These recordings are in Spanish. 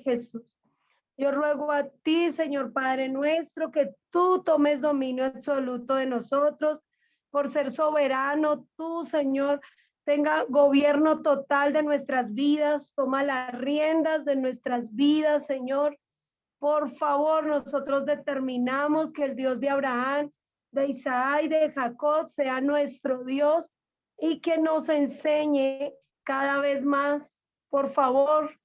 Jesús. Yo ruego a ti, Señor Padre nuestro, que tú tomes dominio absoluto de nosotros, por ser soberano, tú, Señor, tenga gobierno total de nuestras vidas, toma las riendas de nuestras vidas, Señor. Por favor, nosotros determinamos que el Dios de Abraham, de Isaac y de Jacob sea nuestro Dios y que nos enseñe cada vez más. Por favor,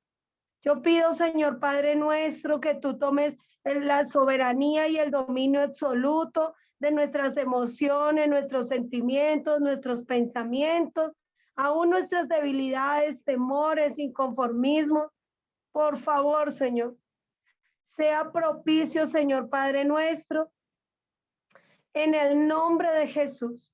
yo pido, Señor Padre nuestro, que tú tomes la soberanía y el dominio absoluto de nuestras emociones, nuestros sentimientos, nuestros pensamientos, aún nuestras debilidades, temores, inconformismo. Por favor, Señor, sea propicio, Señor Padre nuestro, en el nombre de Jesús.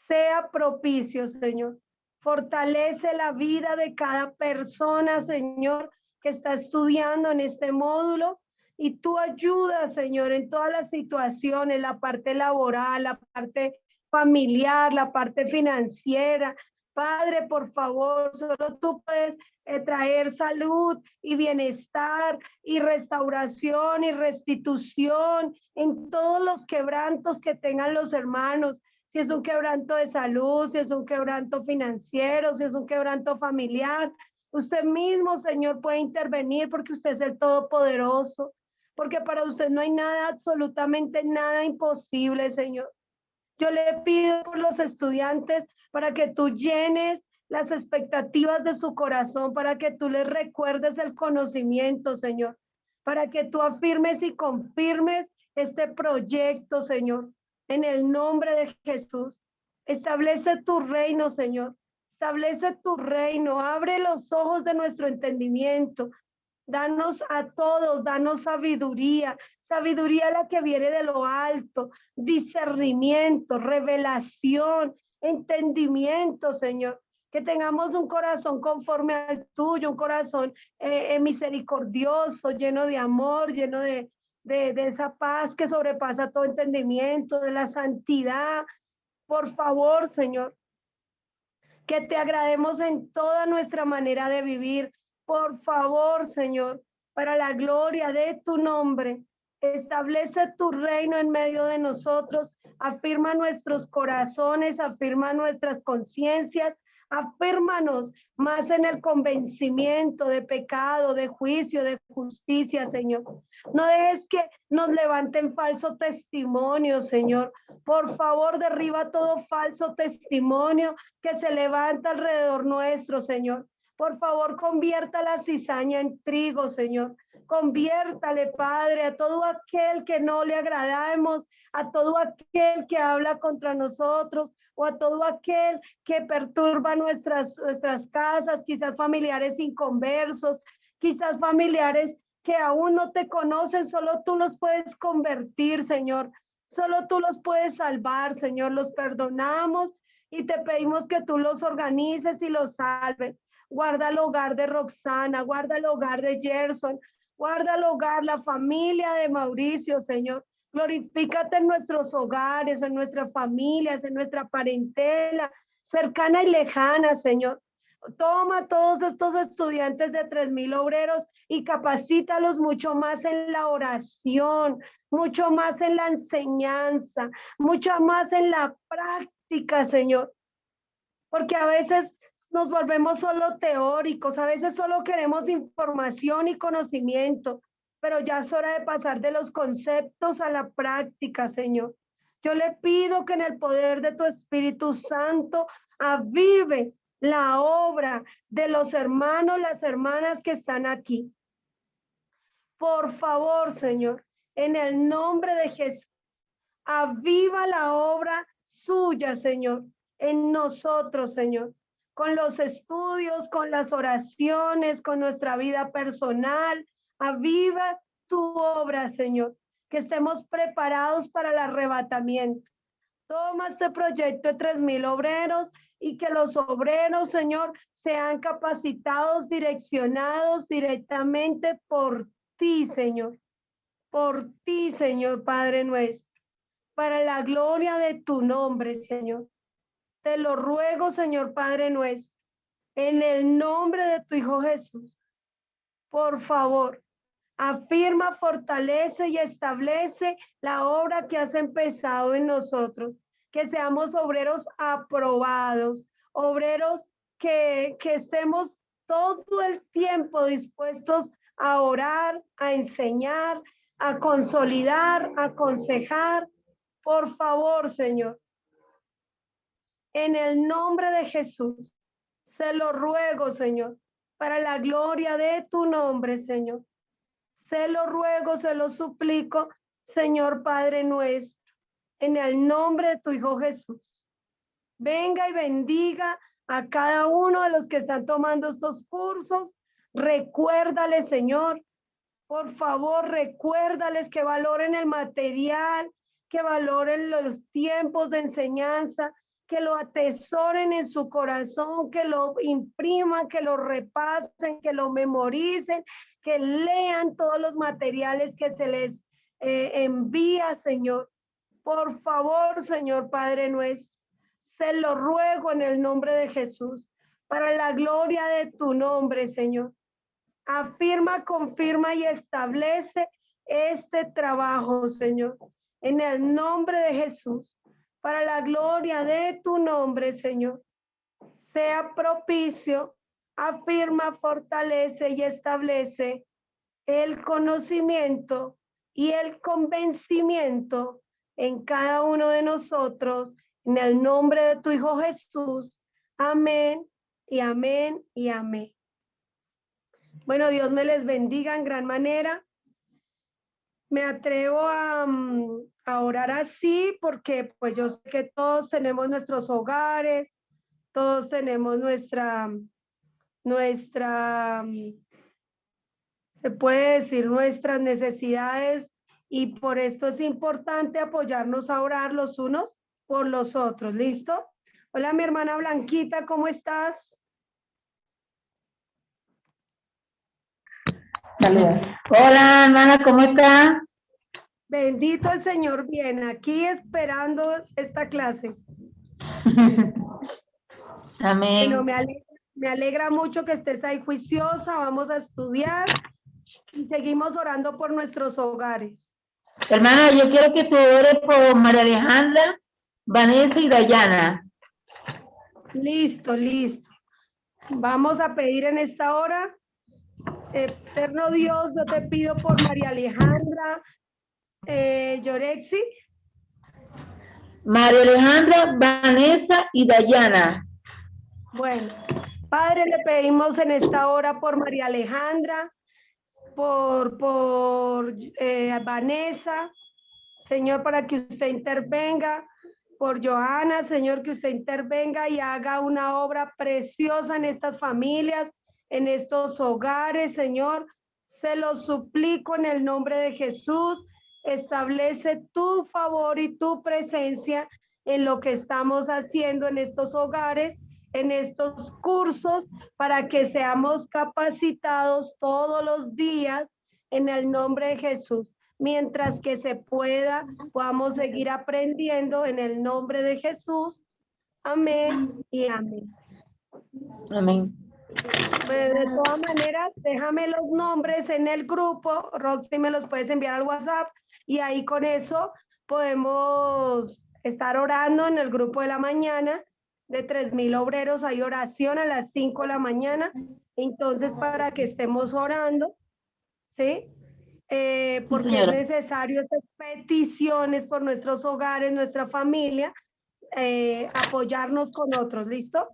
Sea propicio, Señor. Fortalece la vida de cada persona, Señor, que está estudiando en este módulo. Y tú ayudas, Señor, en todas las situaciones, la parte laboral, la parte familiar, la parte financiera. Padre, por favor, solo tú puedes traer salud y bienestar y restauración y restitución en todos los quebrantos que tengan los hermanos. Si es un quebranto de salud, si es un quebranto financiero, si es un quebranto familiar, usted mismo, Señor, puede intervenir porque usted es el Todopoderoso, porque para usted no hay nada, absolutamente nada imposible, Señor. Yo le pido por los estudiantes para que tú llenes las expectativas de su corazón, para que tú les recuerdes el conocimiento, Señor, para que tú afirmes y confirmes este proyecto, Señor, en el nombre de Jesús. Establece tu reino, Señor. Establece tu reino. Abre los ojos de nuestro entendimiento. Danos a todos, danos sabiduría, sabiduría la que viene de lo alto, discernimiento, revelación, entendimiento, Señor. Que tengamos un corazón conforme al tuyo, un corazón misericordioso, lleno de amor, lleno de esa paz que sobrepasa todo entendimiento, de la santidad. Por favor, Señor, que te agrademos en toda nuestra manera de vivir. Por favor, Señor, para la gloria de tu nombre, establece tu reino en medio de nosotros, afirma nuestros corazones, afirma nuestras conciencias, afírmanos más en el convencimiento de pecado, de juicio, de justicia, Señor. No dejes que nos levanten falso testimonio, Señor. Por favor, derriba todo falso testimonio que se levanta alrededor nuestro, Señor. Por favor, convierta la cizaña en trigo, Señor. Conviértale, Padre, a todo aquel que no le agradamos, a todo aquel que habla contra nosotros o a todo aquel que perturba nuestras casas, quizás familiares inconversos, quizás familiares que aún no te conocen, solo tú los puedes convertir, Señor. Solo tú los puedes salvar, Señor. Los perdonamos y te pedimos que tú los organices y los salves. Guarda el hogar de Roxana, guarda el hogar de Gerson, guarda el hogar, la familia de Mauricio, Señor. Glorifícate en nuestros hogares, en nuestras familias, en nuestra parentela, cercana y lejana, Señor. Toma todos estos estudiantes de 3,000 obreros y capacítalos mucho más en la oración, mucho más en la enseñanza, mucho más en la práctica, Señor. Porque a veces nos volvemos solo teóricos, a veces solo queremos información y conocimiento, pero ya es hora de pasar de los conceptos a la práctica, Señor. Yo le pido que en el poder de tu Espíritu Santo avives la obra de los hermanos, las hermanas que están aquí. Por favor, Señor, en el nombre de Jesús, aviva la obra suya, Señor, en nosotros, Señor, con los estudios, con las oraciones, con nuestra vida personal. Aviva tu obra, Señor, que estemos preparados para el arrebatamiento. Toma este proyecto de 3,000 obreros y que los obreros, Señor, sean capacitados, direccionados directamente por ti, Señor. Por ti, Señor, Padre nuestro. Para la gloria de tu nombre, Señor. Te lo ruego, Señor Padre nuestro, en el nombre de tu Hijo Jesús. por favor, afirma, fortalece y establece la obra que has empezado en nosotros, que seamos obreros aprobados, obreros que estemos todo el tiempo dispuestos a orar, a enseñar, a consolidar, a aconsejar. Por favor, Señor, en el nombre de Jesús, se lo ruego, Señor, para la gloria de tu nombre, Señor. Se lo ruego, se lo suplico, Señor Padre nuestro, en el nombre de tu Hijo Jesús. Venga y bendiga a cada uno de los que están tomando estos cursos. Recuérdales, Señor, por favor, recuérdales que valoren el material, que valoren los tiempos de enseñanza, que lo atesoren en su corazón, que lo impriman, que lo repasen, que lo memoricen, que lean todos los materiales que se les envía, Señor. Por favor, Señor Padre nuestro, se lo ruego en el nombre de Jesús, para la gloria de tu nombre, Señor. Afirma, confirma y establece este trabajo, Señor, en el nombre de Jesús, para la gloria de tu nombre, Señor. Sea propicio, afirma, fortalece y establece el conocimiento y el convencimiento en cada uno de nosotros, en el nombre de tu Hijo Jesús. Amén y amén y amén. Bueno, Dios me les bendiga en gran manera. Me atrevo a orar así porque pues yo sé que todos tenemos nuestros hogares, todos tenemos se puede decir, nuestras necesidades, y por esto es importante apoyarnos a orar los unos por los otros. ¿Listo? Hola, mi hermana Blanquita, ¿cómo estás? Saludos. Hola, hermana, ¿cómo está? Bendito el Señor, bien, aquí esperando esta clase. Amén. Bueno, me alegra mucho que estés ahí juiciosa, vamos a estudiar y seguimos orando por nuestros hogares. Hermana, yo quiero que tú ores por María Alejandra, Vanessa y Dayana. Listo, listo. Vamos a pedir en esta hora. Eterno Dios, yo te pido por María Alejandra Yorexi. María Alejandra, Vanessa y Dayana. Bueno, Padre, le pedimos en esta hora por María Alejandra, por Vanessa, Señor, para que usted intervenga, por Johanna, Señor, que usted intervenga y haga una obra preciosa en estas familias, en estos hogares, Señor. Se lo suplico en el nombre de Jesús. Establece tu favor y tu presencia en lo que estamos haciendo en estos hogares, en estos cursos, para que seamos capacitados todos los días en el nombre de Jesús. Mientras que se pueda, podamos seguir aprendiendo en el nombre de Jesús. Amén y amén. Amén. Pues de todas maneras, déjame los nombres en el grupo. Roxy, me los puedes enviar al WhatsApp y ahí con eso podemos estar orando en el grupo de la mañana de 3,000 obreros. Hay oración a las 5 de la mañana. Entonces, para que estemos orando, ¿sí? Porque es necesario estas peticiones por nuestros hogares, nuestra familia, apoyarnos con otros, ¿listo?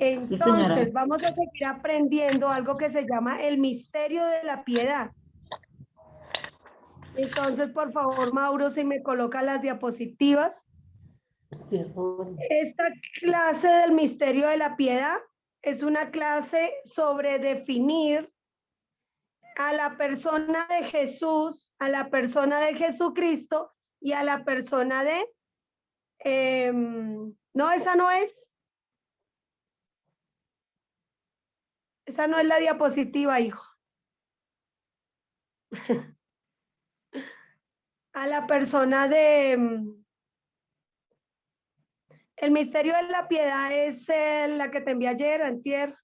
Entonces, vamos a seguir aprendiendo algo que se llama el misterio de la piedad. Entonces, por favor, Mauro, si me coloca las diapositivas. Esta clase del misterio de la piedad es una clase sobre definir a la persona de Jesús, a la persona de Jesucristo y a la persona de... no, esa no es. Esa no es la diapositiva, hijo. A la persona de... el misterio de la piedad es la que te envié ayer, antier.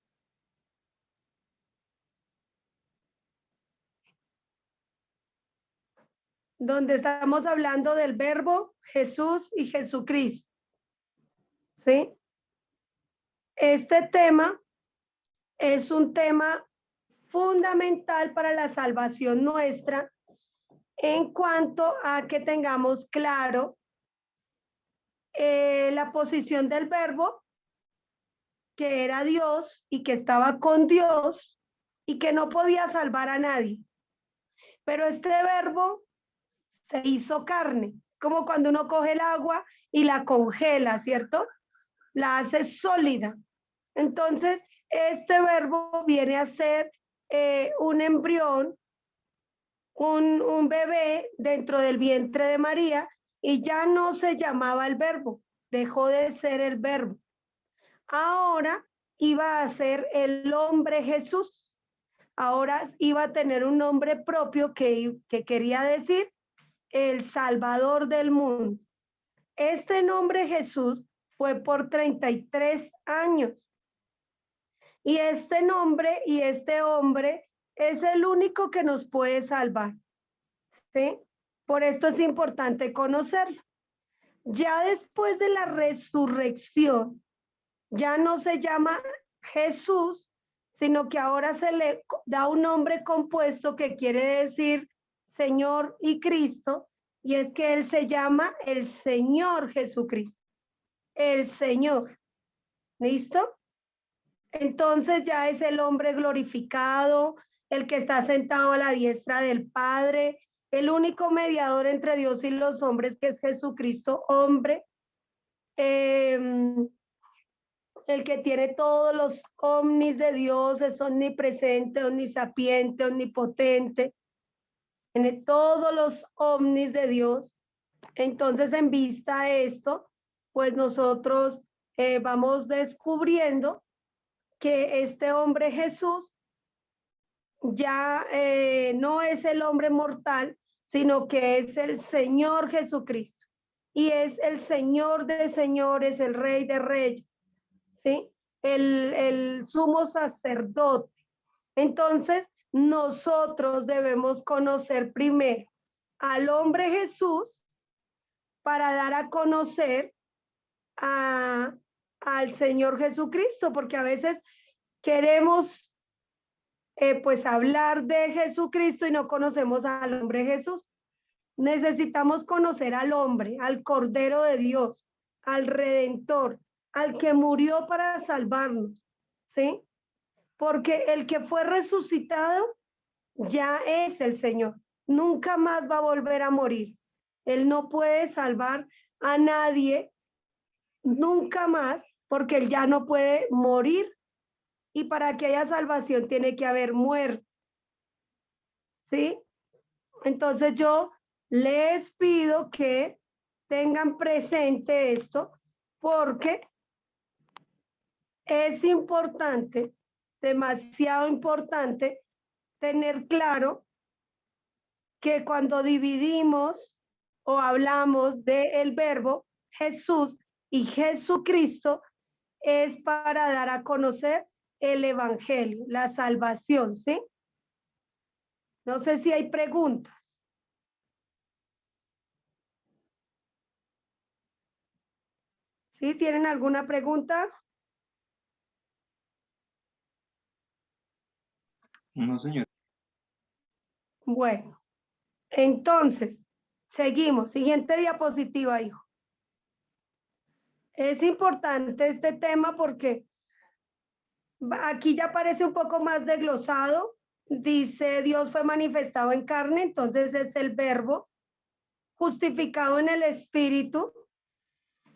donde estamos hablando del Verbo, Jesús y Jesucristo. ¿Sí? Este tema es un tema fundamental para la salvación nuestra en cuanto a que tengamos claro la posición del Verbo, que era Dios y que estaba con Dios y que no podía salvar a nadie. Pero este Verbo se hizo carne, como cuando uno coge el agua y la congela, ¿cierto? La hace sólida. Entonces, este Verbo viene a ser un embrión, un bebé dentro del vientre de María, y ya no se llamaba el Verbo, dejó de ser el Verbo. Ahora iba a ser el hombre Jesús. Ahora iba a tener un nombre propio que quería decir el Salvador del mundo. Este nombre Jesús fue por 33 años. Y este nombre y este hombre es el único que nos puede salvar. ¿Sí? Por esto es importante conocerlo. Ya después de la resurrección, ya no se llama Jesús, sino que ahora se le da un nombre compuesto que quiere decir Señor y Cristo, y es que Él se llama el Señor Jesucristo, el Señor. ¿Listo? Entonces ya es el hombre glorificado, el que está sentado a la diestra del Padre, el único mediador entre Dios y los hombres, que es Jesucristo, hombre. El que tiene todos los omnis de Dios, es omnipresente, omnisapiente, omnipotente, tiene todos los omnis de Dios. Entonces, en vista a esto, pues nosotros vamos descubriendo que este hombre Jesús ya no es el hombre mortal, sino que es el Señor Jesucristo. Y es el Señor de señores, el Rey de reyes, ¿sí? El sumo sacerdote. Entonces, nosotros debemos conocer primero al hombre Jesús para dar a conocer al Señor Jesucristo, porque a veces queremos pues hablar de Jesucristo y no conocemos al hombre Jesús. Necesitamos conocer al hombre, al Cordero de Dios, al Redentor, al que murió para salvarnos, ¿sí? Porque el que fue resucitado ya es el Señor. Nunca más va a volver a morir. Él no puede salvar a nadie nunca más, porque él ya no puede morir. Y para que haya salvación tiene que haber muerte. ¿Sí? Entonces yo les pido que tengan presente esto, porque es importante, demasiado importante, tener claro que cuando dividimos o hablamos del verbo Jesús y Jesucristo, es para dar a conocer el evangelio, la salvación, ¿sí? No sé si hay preguntas. ¿Sí? ¿Tienen alguna pregunta? No, señor. Bueno, entonces, seguimos. Siguiente diapositiva, hijo. Es importante este tema porque aquí ya aparece un poco más desglosado. Dice, Dios fue manifestado en carne, entonces es el verbo, justificado en el espíritu,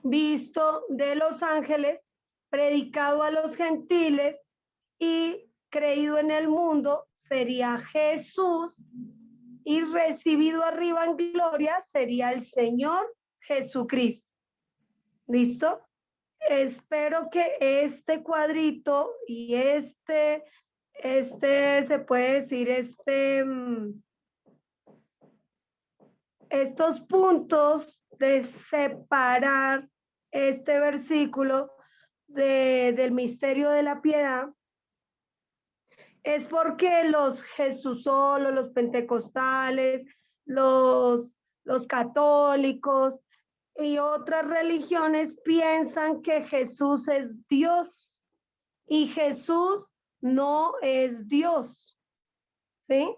visto de los ángeles, predicado a los gentiles y creído en el mundo, sería Jesús, y recibido arriba en gloria sería el Señor Jesucristo. ¿Listo? Espero que este cuadrito y este se puede decir, estos puntos de separar este versículo del misterio de la piedad, es porque los Jesusolos, los pentecostales, los los católicos y otras religiones piensan que Jesús es Dios y Jesús no es Dios, ¿sí?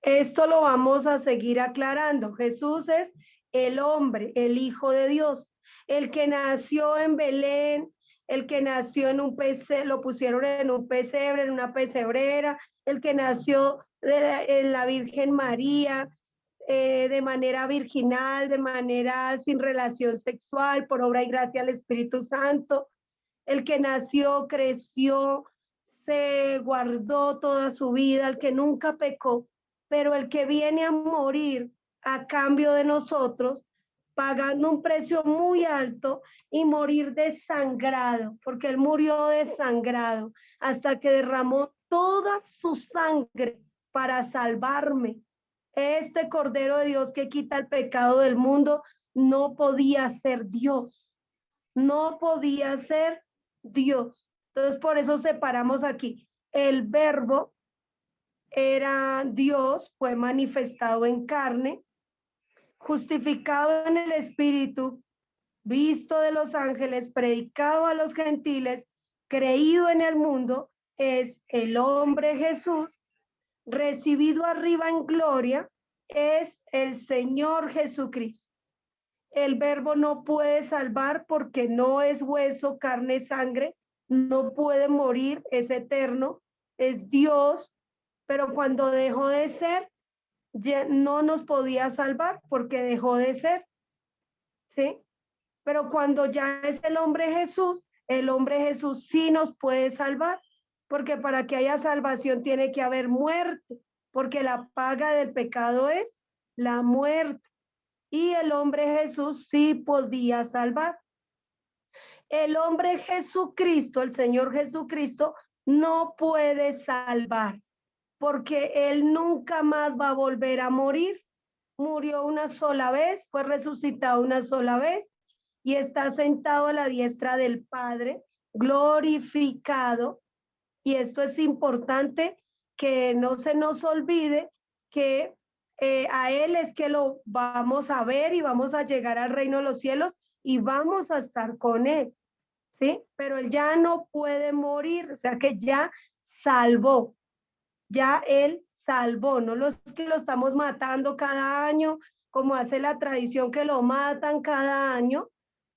Esto lo vamos a seguir aclarando. Jesús es el hombre, el Hijo de Dios, el que nació en Belén, el que nació en un pesebre, lo pusieron en un pesebre, en una pesebrera, el que nació en la Virgen María, de manera virginal, de manera sin relación sexual, por obra y gracia del Espíritu Santo, el que nació, creció, se guardó toda su vida, el que nunca pecó, pero el que viene a morir a cambio de nosotros, pagando un precio muy alto y morir desangrado, porque él murió desangrado hasta que derramó toda su sangre para salvarme. Este Cordero de Dios que quita el pecado del mundo no podía ser Dios, no podía ser Dios. Entonces, por eso separamos aquí. El verbo era Dios, fue manifestado en carne, justificado en el Espíritu, visto de los ángeles, predicado a los gentiles, creído en el mundo, es el hombre Jesús, recibido arriba en gloria, es el Señor Jesucristo. El verbo no puede salvar porque no es hueso, carne, sangre, no puede morir, es eterno, es Dios, pero cuando dejó de ser, ya no nos podía salvar porque dejó de ser, ¿sí? Pero cuando ya es el hombre Jesús sí nos puede salvar, porque para que haya salvación tiene que haber muerte, porque la paga del pecado es la muerte. Y el hombre Jesús sí podía salvar. El hombre Jesucristo, el Señor Jesucristo, no puede salvar, porque él nunca más va a volver a morir. Murió una sola vez, fue resucitado una sola vez y está sentado a la diestra del Padre, glorificado. Y esto es importante que no se nos olvide que a Él es que lo vamos a ver y vamos a llegar al reino de los cielos y vamos a estar con Él, ¿sí? Pero Él ya no puede morir, o sea que ya salvó, ya Él salvó, no los que lo estamos matando cada año, como hace la tradición que lo matan cada año,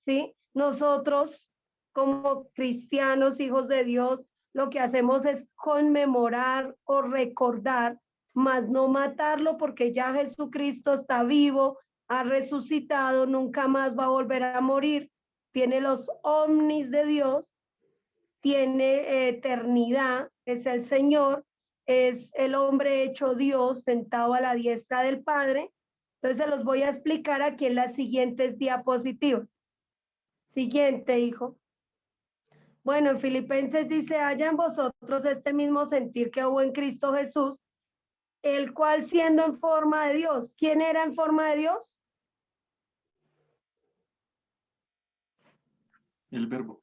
¿sí? Nosotros como cristianos, hijos de Dios, lo que hacemos es conmemorar o recordar, más no matarlo porque ya Jesucristo está vivo, ha resucitado, nunca más va a volver a morir, tiene los omnis de Dios, tiene eternidad, es el Señor, es el hombre hecho Dios sentado a la diestra del Padre. Entonces se los voy a explicar aquí en las siguientes diapositivas. Siguiente, hijo. Bueno, en Filipenses dice, haya en vosotros este mismo sentir que hubo en Cristo Jesús, el cual siendo en forma de Dios. ¿Quién era en forma de Dios? El verbo.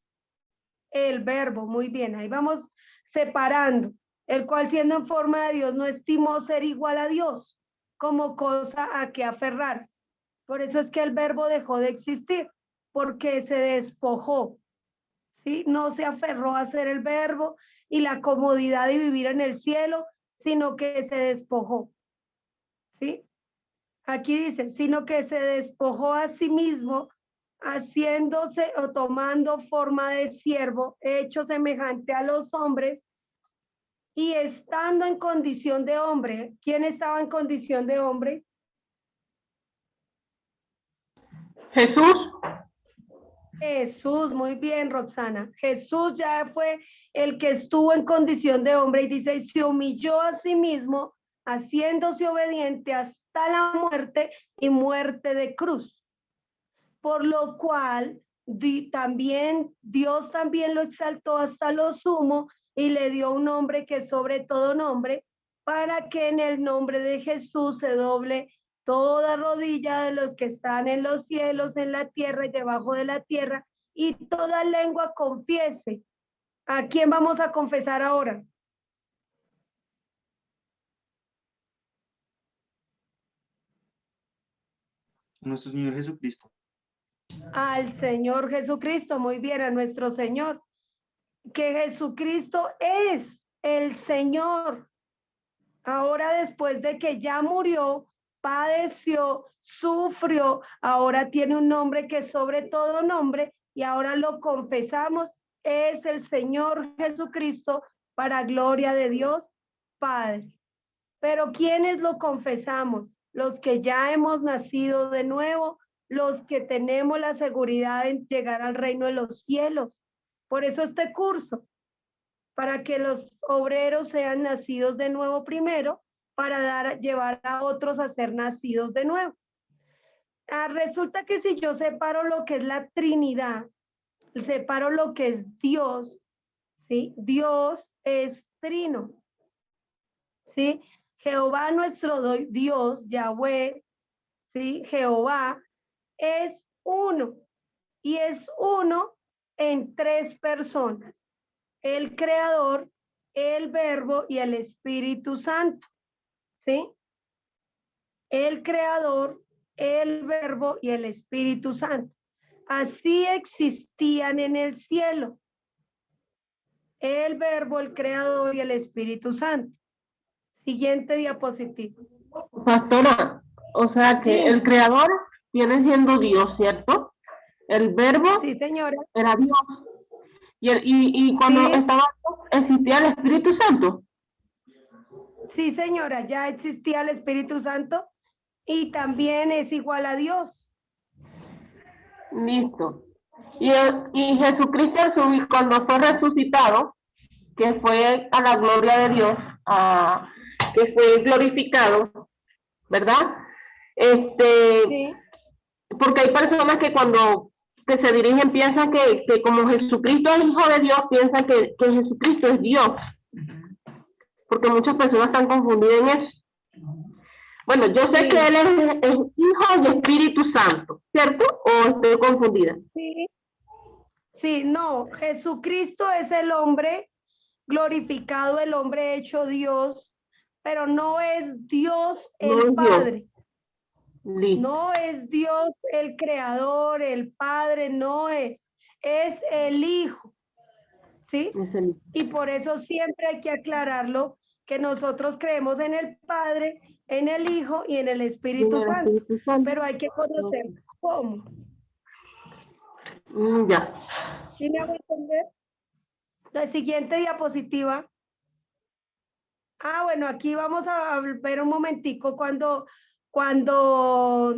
El verbo, muy bien, ahí vamos separando. El cual siendo en forma de Dios no estimó ser igual a Dios como cosa a que aferrarse. Por eso es que el verbo dejó de existir, porque se despojó, ¿sí? No se aferró a ser el verbo y la comodidad de vivir en el cielo, sino que se despojó, ¿sí? Aquí dice, sino que se despojó a sí mismo, haciéndose o tomando forma de siervo, hecho semejante a los hombres, y estando en condición de hombre. ¿Quién estaba en condición de hombre? Jesús. Jesús, muy bien, Roxana. Jesús ya fue el que estuvo en condición de hombre y dice, se humilló a sí mismo, haciéndose obediente hasta la muerte y muerte de cruz. Por lo cual también Dios también lo exaltó hasta lo sumo y le dio un nombre que es sobre todo nombre, para que en el nombre de Jesús se doble toda rodilla de los que están en los cielos, en la tierra y debajo de la tierra, y toda lengua confiese. ¿A quién vamos a confesar ahora? A nuestro Señor Jesucristo. Al Señor Jesucristo, muy bien, a nuestro Señor. Que Jesucristo es el Señor. Ahora, después de que ya murió, padeció, sufrió, ahora tiene un nombre que es sobre todo nombre y ahora lo confesamos, es el Señor Jesucristo para gloria de Dios Padre. Pero ¿quiénes lo confesamos? Los que ya hemos nacido de nuevo, los que tenemos la seguridad de llegar al reino de los cielos. Por eso este curso, para que los obreros sean nacidos de nuevo primero, para llevar a otros a ser nacidos de nuevo. Resulta que si yo separo lo que es la Trinidad, separo lo que es Dios, ¿sí? Dios es trino, ¿sí? Jehová nuestro Dios, Yahweh, ¿sí? Jehová es uno y es uno en tres personas: el Creador, el Verbo y el Espíritu Santo, ¿sí? El Creador, el Verbo y el Espíritu Santo. Así existían en el cielo el Verbo, el Creador y el Espíritu Santo. Siguiente diapositiva. Pastora, o sea que Sí. el creador viene siendo Dios, ¿cierto? El verbo Sí, señora. era Dios. Y cuando Sí. estaba existía el Espíritu Santo. Sí, señora, ya existía el Espíritu Santo y también es igual a Dios. Listo. Y Jesucristo cuando fue resucitado, que fue a la gloria de Dios, que fue glorificado, ¿verdad? Sí. Porque hay personas que cuando que se dirigen piensan que como Jesucristo es hijo de Dios, piensan que Jesucristo es Dios. Porque muchas personas están confundidas en eso. Bueno, yo sé que Él es hijo y Espíritu Santo, ¿cierto? ¿O estoy confundida? Sí. Sí, no, Jesucristo es el hombre glorificado, el hombre hecho Dios, pero no es Dios No el es Dios. Padre. Listo. No es Dios el Creador, el Padre, no es el Hijo, ¿sí? Es el... Y por eso siempre hay que aclararlo, que nosotros creemos en el Padre, en el Hijo y en el Espíritu Santo, pero hay que conocer cómo. Ya. ¿Sí me hago entender? La siguiente diapositiva. Bueno, aquí vamos a ver un momentico cuando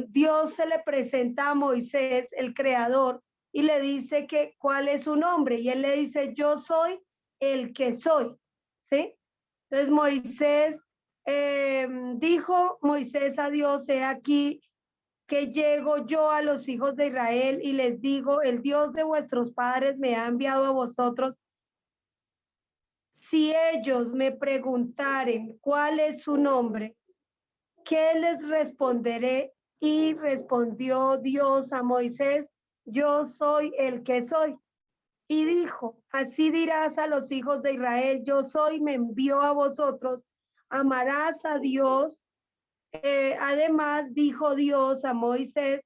Dios se le presenta a Moisés, el creador, y le dice que cuál es su nombre, y él le dice: yo soy el que soy, ¿sí? Entonces Moisés dijo Moisés a Dios: he aquí que llego yo a los hijos de Israel y les digo: el Dios de vuestros padres me ha enviado a vosotros. Si ellos me preguntaren cuál es su nombre, ¿qué les responderé? Y respondió Dios a Moisés: yo soy el que soy. Y dijo: así dirás a los hijos de Israel: yo soy, me envió a vosotros. Amarás a Dios. Además dijo Dios a Moisés: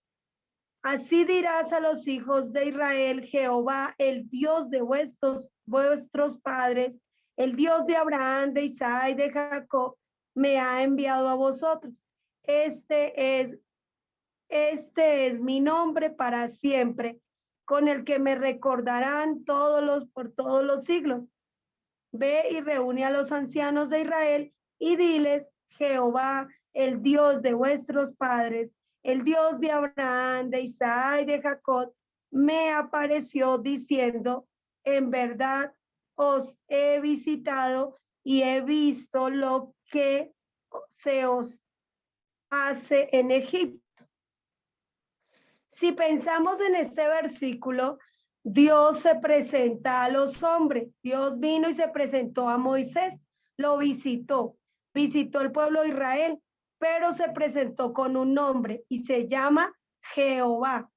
así dirás a los hijos de Israel: Jehová, el Dios de vuestros padres, el Dios de Abraham, de Isaac y de Jacob, me ha enviado a vosotros. Este es mi nombre para siempre, con el que me recordarán por todos los siglos. Ve y reúne a los ancianos de Israel y diles: Jehová, el Dios de vuestros padres, el Dios de Abraham, de Isaac y de Jacob, me apareció diciendo: en verdad os he visitado y he visto lo que se os hace en Egipto. Si pensamos en este versículo, Dios se presenta a los hombres. Dios vino y se presentó a Moisés, lo visitó el pueblo de Israel, pero se presentó con un nombre y se llama Jehová,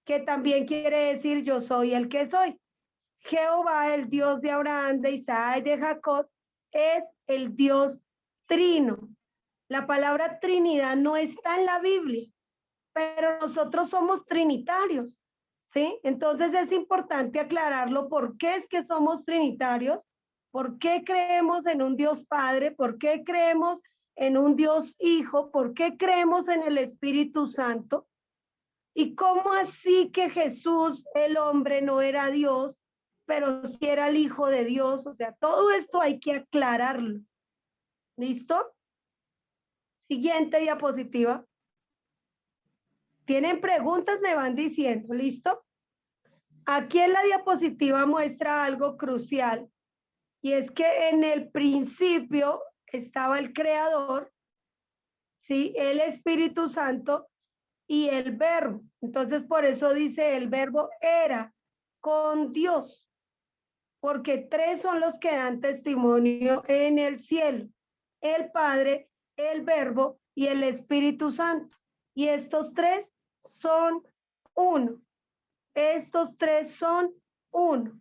que también quiere decir: yo soy el que soy. Jehová, el Dios de Abraham, de Isaac y de Jacob, es el Dios trino. La palabra Trinidad no está en la Biblia, pero nosotros somos trinitarios, ¿sí? Entonces es importante aclararlo, ¿por qué es que somos trinitarios? ¿Por qué creemos en un Dios Padre? ¿Por qué creemos en un Dios Hijo? ¿Por qué creemos en el Espíritu Santo? ¿Y cómo así que Jesús, el hombre, no era Dios, pero sí era el Hijo de Dios? O sea, todo esto hay que aclararlo. ¿Listo? Siguiente diapositiva. ¿Tienen preguntas? Me van diciendo. ¿Listo? Aquí en la diapositiva muestra algo crucial, y es que en el principio estaba el Creador, ¿sí? El Espíritu Santo y el Verbo. Entonces, por eso dice el Verbo era con Dios, porque tres son los que dan testimonio en el cielo: el Padre, el Verbo y el Espíritu Santo. Y estos tres son uno. Estos tres son uno.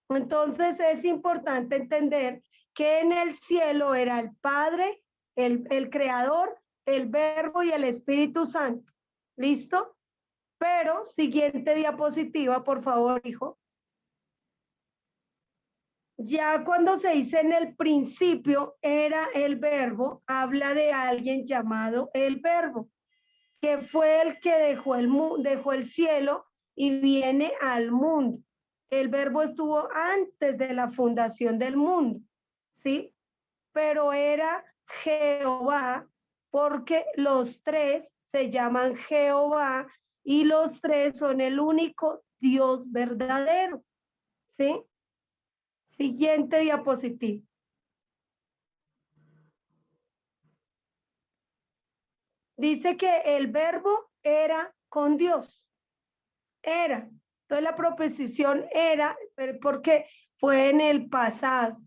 Entonces es importante entender que en el cielo era el Padre, el Creador, el Verbo y el Espíritu Santo. ¿Listo? Pero, siguiente diapositiva, por favor, hijo. Ya cuando se dice en el principio era el Verbo, habla de alguien llamado el Verbo, que fue el que dejó el cielo y viene al mundo. El Verbo estuvo antes de la fundación del mundo, ¿sí? Pero era Jehová, porque los tres se llaman Jehová y los tres son el único Dios verdadero, ¿sí? Siguiente diapositiva. Dice que el Verbo era con Dios. Era. Entonces la proposición era porque fue en el pasado.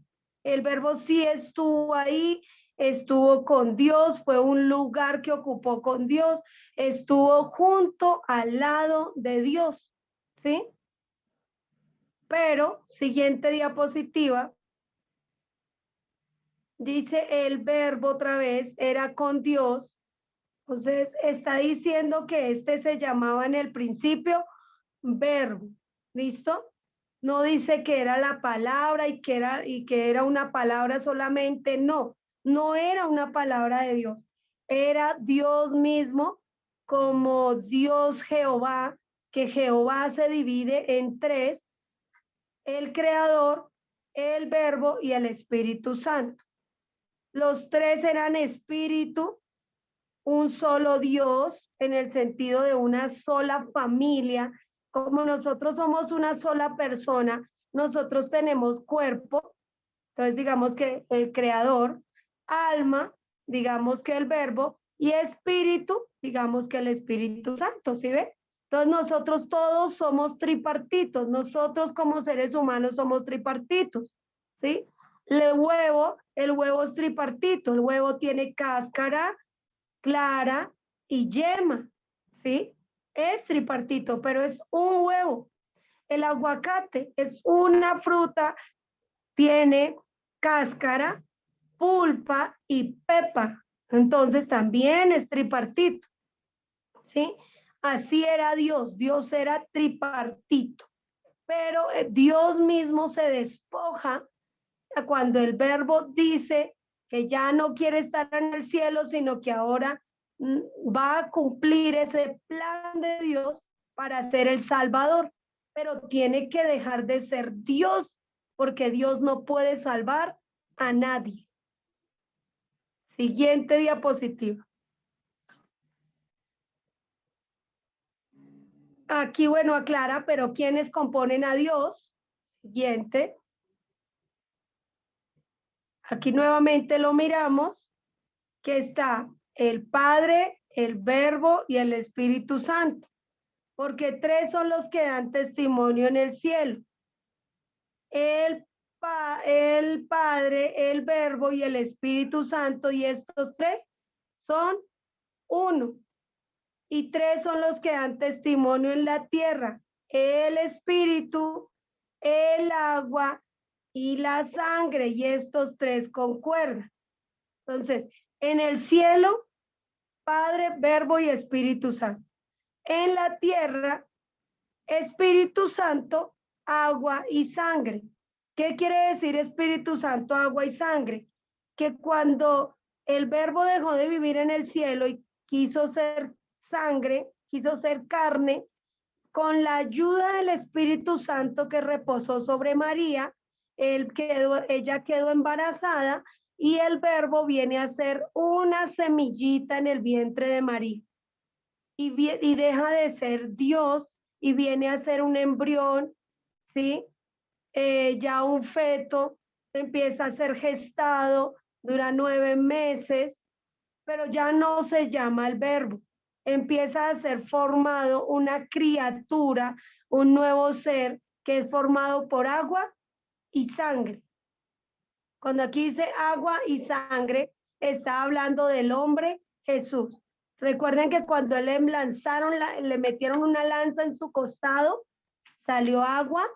El Verbo sí estuvo ahí, estuvo con Dios, fue un lugar que ocupó con Dios, estuvo junto al lado de Dios, ¿sí? Pero, siguiente diapositiva, dice el Verbo otra vez, era con Dios. Entonces está diciendo que este se llamaba en el principio Verbo. ¿Listo? No dice que era la palabra y que era una palabra solamente. No, no era una palabra de Dios. Era Dios mismo, como Dios Jehová, que Jehová se divide en tres: el Creador, el Verbo y el Espíritu Santo. Los tres eran espíritu, un solo Dios, en el sentido de una sola familia. Como nosotros somos una sola persona, nosotros tenemos cuerpo, entonces digamos que el Creador; alma, digamos que el Verbo; y espíritu, digamos que el Espíritu Santo, ¿sí ve? Entonces nosotros todos somos tripartitos, nosotros como seres humanos somos tripartitos, ¿sí? El huevo es tripartito, el huevo tiene cáscara, clara y yema, ¿sí? Es tripartito, pero es un huevo. El aguacate es una fruta, tiene cáscara, pulpa y pepa. Entonces también es tripartito, ¿sí? Así era Dios. Dios era tripartito. Pero Dios mismo se despoja cuando el Verbo dice que ya no quiere estar en el cielo, sino que ahora va a cumplir ese plan de Dios para ser el Salvador, pero tiene que dejar de ser Dios, porque Dios no puede salvar a nadie. Siguiente diapositiva. Aquí, bueno, aclara, pero ¿quiénes componen a Dios? Siguiente. Aquí nuevamente lo miramos, que está el Padre, el Verbo y el Espíritu Santo, porque tres son los que dan testimonio en el cielo: el Padre, el Verbo y el Espíritu Santo, y estos tres son uno. Y tres son los que dan testimonio en la tierra: el Espíritu, el agua y la sangre, y estos tres concuerdan. Entonces, en el cielo, Padre, Verbo y Espíritu Santo. En la tierra, Espíritu Santo, agua y sangre. ¿Qué quiere decir Espíritu Santo, agua y sangre? Que cuando el Verbo dejó de vivir en el cielo y quiso ser sangre, quiso ser carne, con la ayuda del Espíritu Santo que reposó sobre María, ella quedó embarazada y el Verbo viene a ser una semillita en el vientre de María. Y deja de ser Dios y viene a ser un embrión, ¿sí? Ya un feto empieza a ser gestado, dura 9 meses, pero ya no se llama el Verbo. Empieza a ser formado una criatura, un nuevo ser que es formado por agua y sangre. Cuando aquí dice agua y sangre, está hablando del hombre Jesús. Recuerden que cuando le lanzaron, le metieron una lanza en su costado, salió agua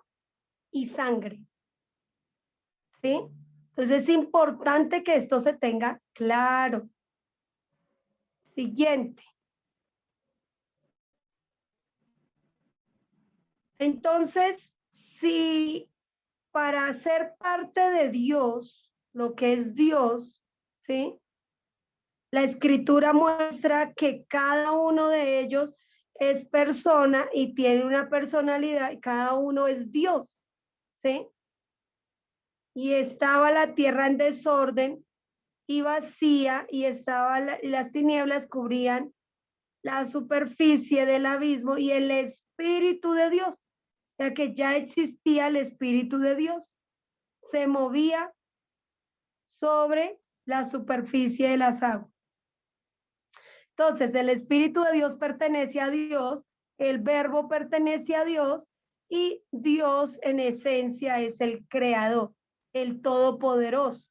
y sangre. ¿Sí? Entonces es importante que esto se tenga claro. Siguiente. Entonces, si para ser parte de Dios, lo que es Dios, ¿sí? La escritura muestra que cada uno de ellos es persona y tiene una personalidad y cada uno es Dios, ¿sí? Y estaba la tierra en desorden y vacía y las tinieblas cubrían la superficie del abismo y el Espíritu de Dios, o sea que ya existía el Espíritu de Dios, se movía sobre la superficie de las aguas. Entonces, el Espíritu de Dios pertenece a Dios, el Verbo pertenece a Dios y Dios en esencia es el creador, el todopoderoso,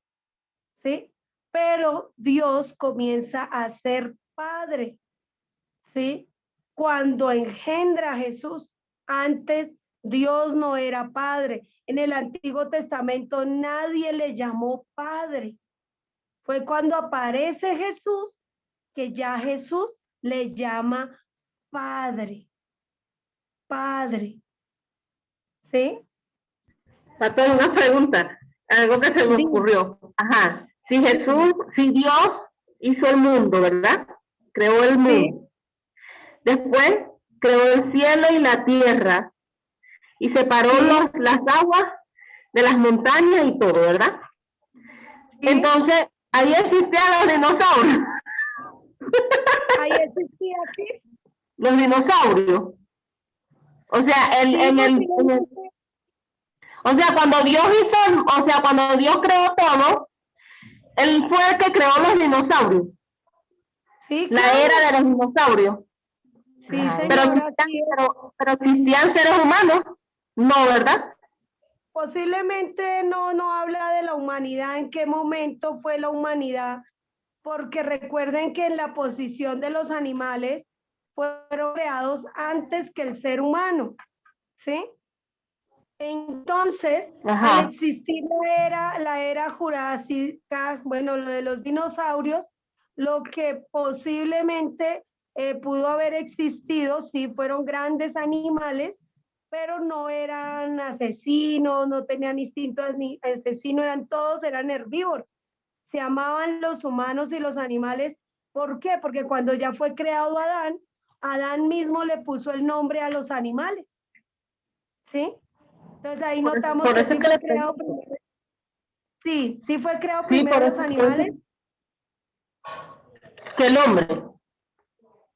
¿sí? Pero Dios comienza a ser Padre, ¿sí? Cuando engendra a Jesús, antes Dios no era Padre. En el Antiguo Testamento nadie le llamó Padre. Fue cuando aparece Jesús que ya Jesús le llama Padre. Padre. ¿Sí? Pastor, una pregunta, algo que se me ocurrió. Ajá, si Dios hizo el mundo, ¿verdad? Creó el mundo. Después creó el cielo y la tierra y separó las aguas de las montañas y todo, ¿verdad? Entonces, ahí existían los dinosaurios. Ahí existía ¿qué? Los dinosaurios. O sea, cuando Dios creó todo, Él fue el que creó los dinosaurios. Sí, la era de los dinosaurios. Sí, señora, pero existían seres humanos, no, ¿verdad? Posiblemente no habla de la humanidad, en qué momento fue la humanidad, porque recuerden que en la posición de los animales fueron creados antes que el ser humano, ¿sí? Entonces, al existir la era jurásica, bueno, lo de los dinosaurios, lo que posiblemente pudo haber existido, sí, fueron grandes animales, pero no eran asesinos, no tenían instintos ni asesinos, eran herbívoros. Se amaban los humanos y los animales. ¿Por qué? Porque cuando ya fue creado Adán mismo le puso el nombre a los animales. ¿Sí? Entonces ahí notamos que sí fue creado primero. Sí fue creado primero los animales. Que el hombre.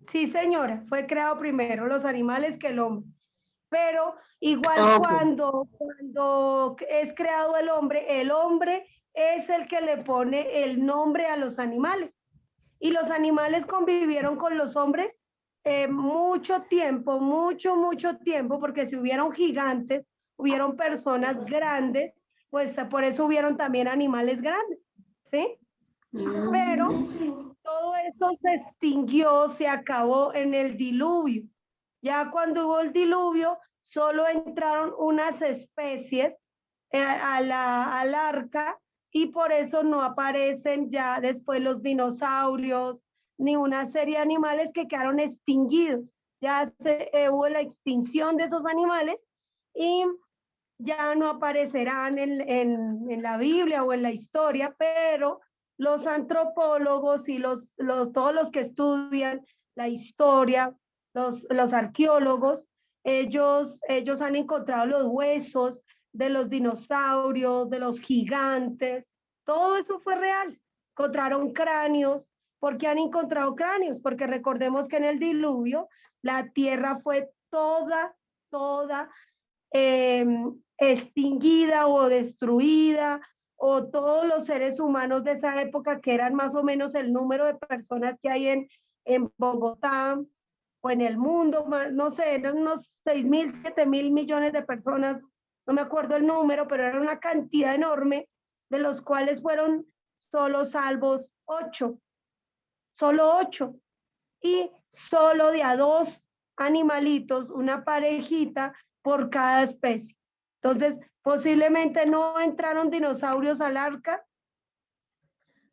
Sí, señora, fue creado primero los animales que el hombre. Pero igual cuando es creado el hombre es el que le pone el nombre a los animales. Y los animales convivieron con los hombres mucho tiempo, mucho tiempo, porque si hubieron gigantes, hubieron personas grandes, pues por eso hubieron también animales grandes, ¿sí? Pero todo eso se extinguió, se acabó en el diluvio. Ya cuando hubo el diluvio, solo entraron unas especies al arca y por eso no aparecen ya después los dinosaurios, ni una serie de animales que quedaron extinguidos. Ya hubo la extinción de esos animales y ya no aparecerán en la Biblia o en la historia, pero los antropólogos y todos los que estudian la historia, los arqueólogos, ellos han encontrado los huesos de los dinosaurios, de los gigantes, todo eso fue real. Encontraron cráneos. ¿Por qué han encontrado cráneos? Porque recordemos que en el diluvio la tierra fue toda extinguida o destruida, o todos los seres humanos de esa época, que eran más o menos el número de personas que hay en Bogotá o en el mundo, no sé, eran unos 6.000, 7.000 millones de personas, no me acuerdo el número, pero era una cantidad enorme, de los cuales fueron solo salvos 8, solo 8, y solo de a 2 animalitos, una parejita por cada especie. Entonces, posiblemente no entraron dinosaurios al arca,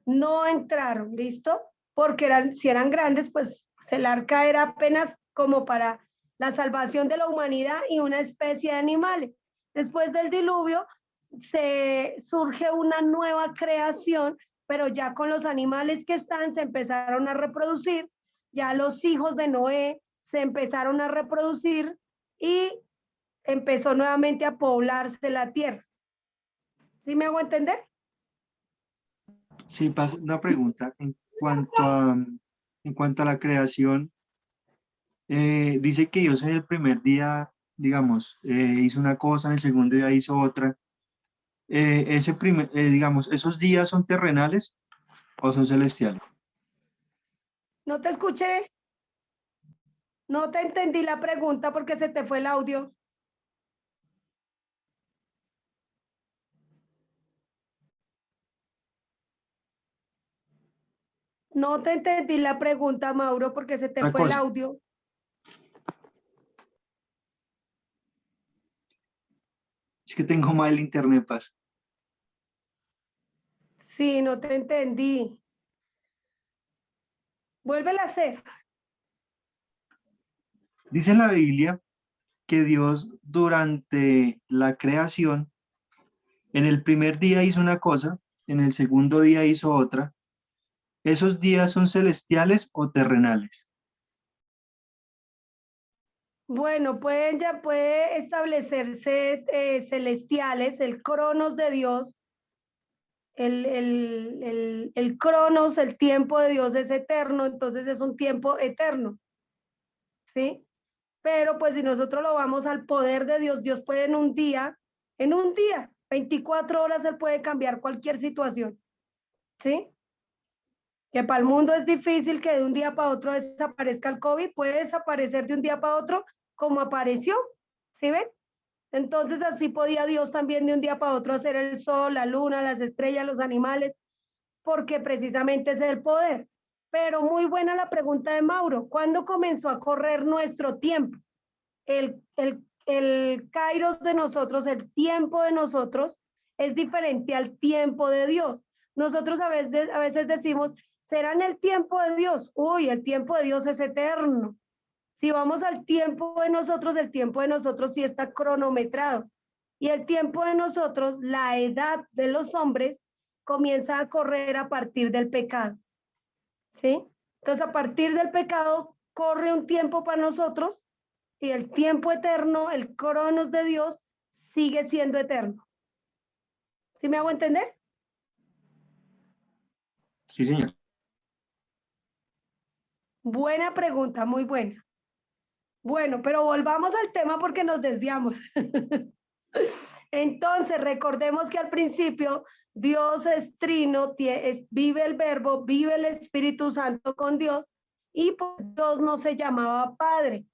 no entraron, ¿listo? Porque si eran grandes, pues el arca era apenas como para la salvación de la humanidad y una especie de animales. Después del diluvio surge una nueva creación, pero ya con los animales que se empezaron a reproducir, ya los hijos de Noé se empezaron a reproducir y empezó nuevamente a poblarse la tierra. ¿Sí me hago entender? Sí, paso una pregunta en cuanto a la creación. Dice que Dios en el primer día, digamos, hizo una cosa, en el segundo día hizo otra. Digamos, ¿esos días son terrenales o son celestiales? No te escuché. No te entendí la pregunta porque se te fue el audio. No te entendí la pregunta, Mauro, porque se te Otra fue el cosa. audio. Es que tengo mal internet, Paz. Sí, no te entendí. Vuélvela a hacer. Dice en la Biblia que Dios durante la creación, en el primer día hizo una cosa, en el segundo día hizo otra. ¿Esos días son celestiales o terrenales? Bueno, ya puede establecerse celestiales, el cronos de Dios, el cronos, el tiempo de Dios es eterno, entonces es un tiempo eterno, ¿sí? Pero pues si nosotros lo vamos al poder de Dios, Dios puede en un día, 24 horas, Él puede cambiar cualquier situación, ¿sí? Que para el mundo es difícil que de un día para otro desaparezca el COVID, puede desaparecer de un día para otro como apareció, ¿sí ven? Entonces así podía Dios también de un día para otro hacer el sol, la luna, las estrellas, los animales, porque precisamente es el poder. Pero muy buena la pregunta de Mauro, ¿cuándo comenzó a correr nuestro tiempo? El kairos de nosotros, el tiempo de nosotros es diferente al tiempo de Dios. Nosotros a veces decimos, ¿será en el tiempo de Dios? Uy, el tiempo de Dios es eterno. Si vamos al tiempo de nosotros, el tiempo de nosotros sí está cronometrado. Y el tiempo de nosotros, la edad de los hombres, comienza a correr a partir del pecado. ¿Sí? Entonces, a partir del pecado, corre un tiempo para nosotros y el tiempo eterno, el cronos de Dios, sigue siendo eterno. ¿Sí me hago entender? Sí, señor. Buena pregunta, muy buena. Bueno, pero volvamos al tema porque nos desviamos. Entonces, recordemos que al principio Dios es trino, vive el Verbo, vive el Espíritu Santo con Dios, y pues Dios no se llamaba Padre,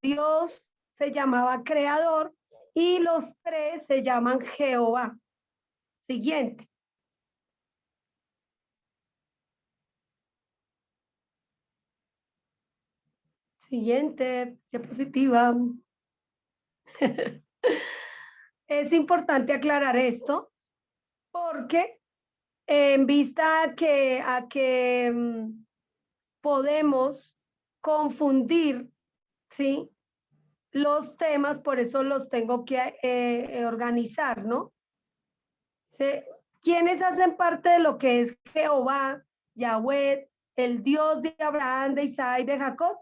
Dios se llamaba Creador, y los tres se llaman Jehová. Siguiente. Siguiente diapositiva. Es importante aclarar esto porque en vista a que podemos confundir, ¿sí?, los temas, por eso los tengo que organizar, ¿no? ¿Sí? ¿Quiénes hacen parte de lo que es Jehová, Yahweh, el Dios de Abraham, de Isaac y de Jacob?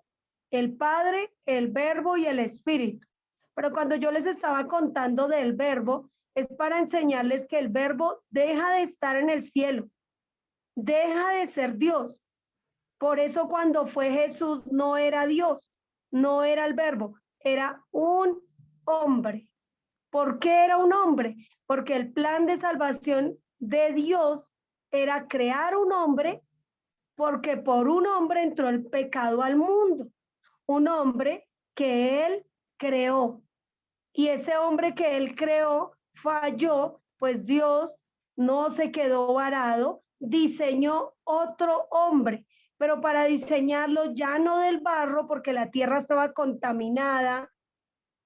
El Padre, el Verbo y el Espíritu. Pero cuando yo les estaba contando del Verbo, es para enseñarles que el Verbo deja de estar en el cielo, deja de ser Dios. Por eso cuando fue Jesús no era Dios, no era el Verbo, era un hombre. ¿Por qué era un hombre? Porque el plan de salvación de Dios era crear un hombre, porque por un hombre entró el pecado al mundo, un hombre que él creó. Y ese hombre que él creó falló, pues Dios no se quedó varado, diseñó otro hombre, pero para diseñarlo ya no del barro, porque la tierra estaba contaminada,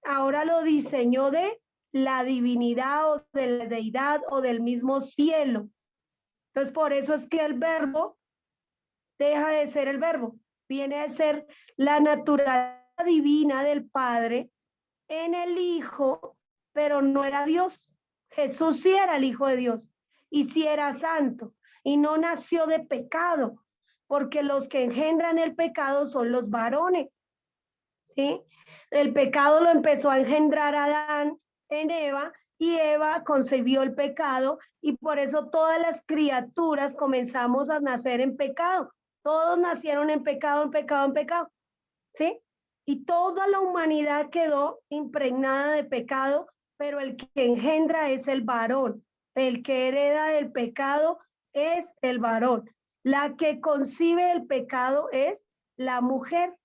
ahora lo diseñó de la divinidad o de la deidad o del mismo cielo. Entonces, por eso es que el verbo deja de ser el verbo, viene a ser la naturaleza divina del Padre en el Hijo, pero no era Dios. Jesús sí era el Hijo de Dios y sí era santo y no nació de pecado, porque los que engendran el pecado son los varones, ¿sí? El pecado lo empezó a engendrar Adán en Eva y Eva concebió el pecado y por eso todas las criaturas comenzamos a nacer en pecado. Todos nacieron en pecado, en pecado, en pecado, ¿sí? Y toda la humanidad quedó impregnada de pecado, pero el que engendra es el varón. El que hereda del pecado es el varón. La que concibe el pecado es la mujer.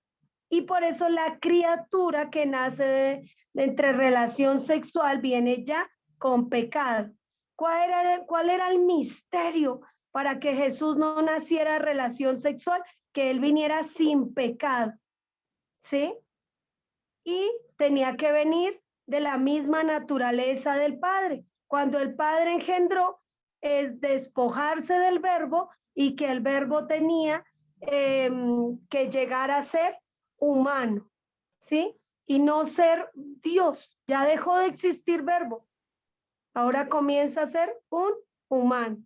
Y por eso la criatura que nace de entre relación sexual viene ya con pecado. ¿Cuál era el misterio para que Jesús no naciera de relación sexual? Que él viniera sin pecado, ¿sí? Y tenía que venir de la misma naturaleza del Padre. Cuando el Padre engendró, es despojarse del verbo y que el verbo tenía que llegar a ser humano, ¿sí? Y no ser Dios. Ya dejó de existir verbo. Ahora comienza a ser un humano.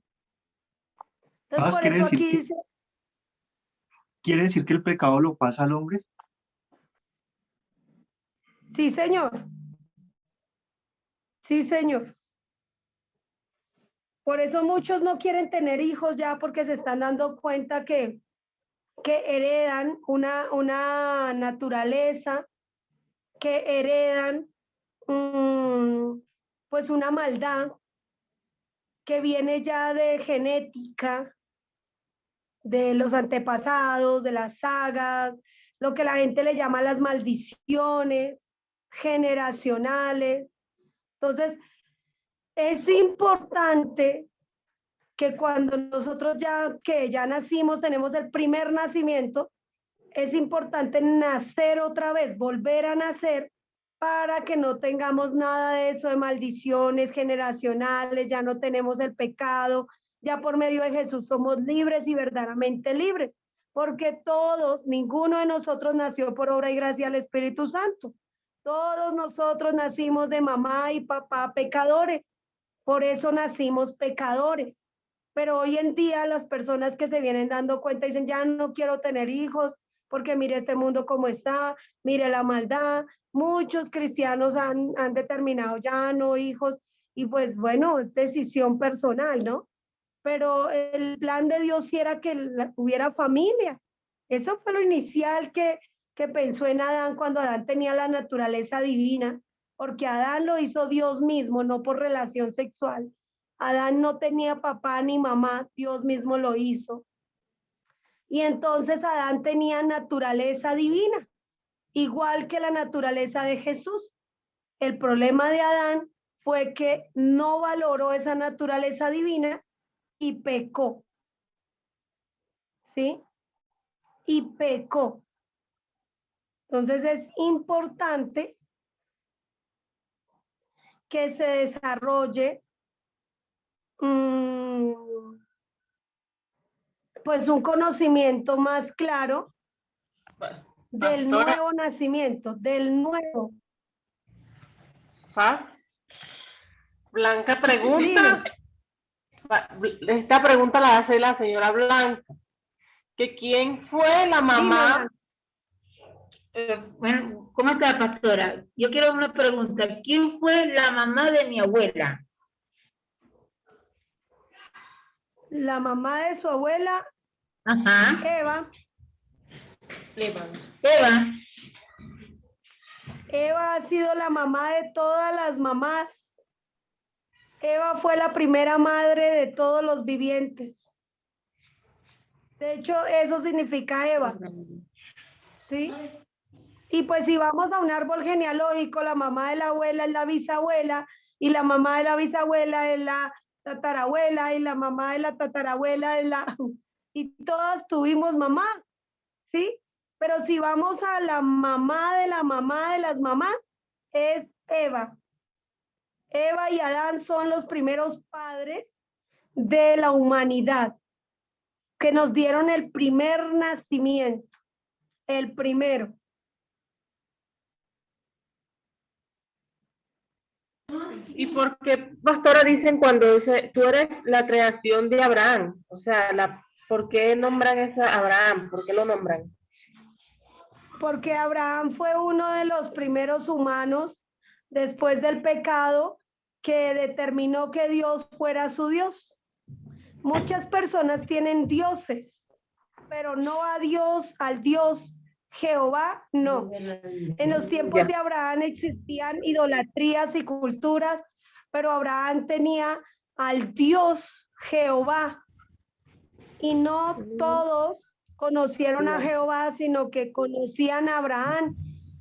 Entonces, por eso aquí dice... ¿Quiere decir que el pecado lo pasa al hombre? Sí, señor. Sí, señor. Por eso muchos no quieren tener hijos ya porque se están dando cuenta que heredan una naturaleza, que heredan pues una maldad que viene ya de genética, de los antepasados, de las sagas, lo que la gente le llama las maldiciones generacionales. Entonces, es importante que cuando nosotros que ya nacimos, tenemos el primer nacimiento, es importante nacer otra vez, volver a nacer para que no tengamos nada de eso de maldiciones generacionales, ya no tenemos el pecado, ya por medio de Jesús somos libres y verdaderamente libres, porque todos, ninguno de nosotros nació por obra y gracia del Espíritu Santo. Todos nosotros nacimos de mamá y papá pecadores, por eso nacimos pecadores. Pero hoy en día las personas que se vienen dando cuenta dicen, ya no quiero tener hijos, porque mire este mundo cómo está, mire la maldad. Muchos cristianos han determinado ya no hijos, y pues bueno, es decisión personal, ¿no? Pero el plan de Dios sí era que hubiera familia. Eso fue lo inicial que pensó en Adán cuando Adán tenía la naturaleza divina, porque Adán lo hizo Dios mismo, no por relación sexual. Adán no tenía papá ni mamá, Dios mismo lo hizo. Y entonces Adán tenía naturaleza divina, igual que la naturaleza de Jesús. El problema de Adán fue que no valoró esa naturaleza divina y pecó, ¿sí? Y pecó. Entonces es importante que se desarrolle pues un conocimiento más claro del Pastora, nuevo nacimiento, del nuevo. Paz. Blanca Dime. pregunta, esta pregunta la hace la señora Blanca, que quién fue la Dime, mamá. Blanca. Bueno, ¿cómo está, pastora? Yo quiero una pregunta. ¿Quién fue la mamá de mi abuela? La mamá de su abuela, Ajá. Eva. Eva. Eva ha sido la mamá de todas las mamás. Eva fue la primera madre de todos los vivientes. De hecho, eso significa Eva, ¿sí? Y pues si vamos a un árbol genealógico, la mamá de la abuela es la bisabuela, y la mamá de la bisabuela es la tatarabuela, y la mamá de la tatarabuela es la... Y todas tuvimos mamá, ¿sí? Pero si vamos a la mamá de la mamá de las mamás, es Eva. Eva y Adán son los primeros padres de la humanidad, que nos dieron el primer nacimiento, el primero. ¿Y por qué, pastora, dicen cuando dice, tú eres la creación de Abraham? O sea, ¿por qué nombran esa Abraham? ¿Por qué lo nombran? Porque Abraham fue uno de los primeros humanos después del pecado que determinó que Dios fuera su Dios. Muchas personas tienen dioses, pero no a Dios, al Dios Jehová, no. En los tiempos de Abraham existían idolatrías y culturas, pero Abraham tenía al Dios Jehová. Y no todos conocieron a Jehová, sino que conocían a Abraham,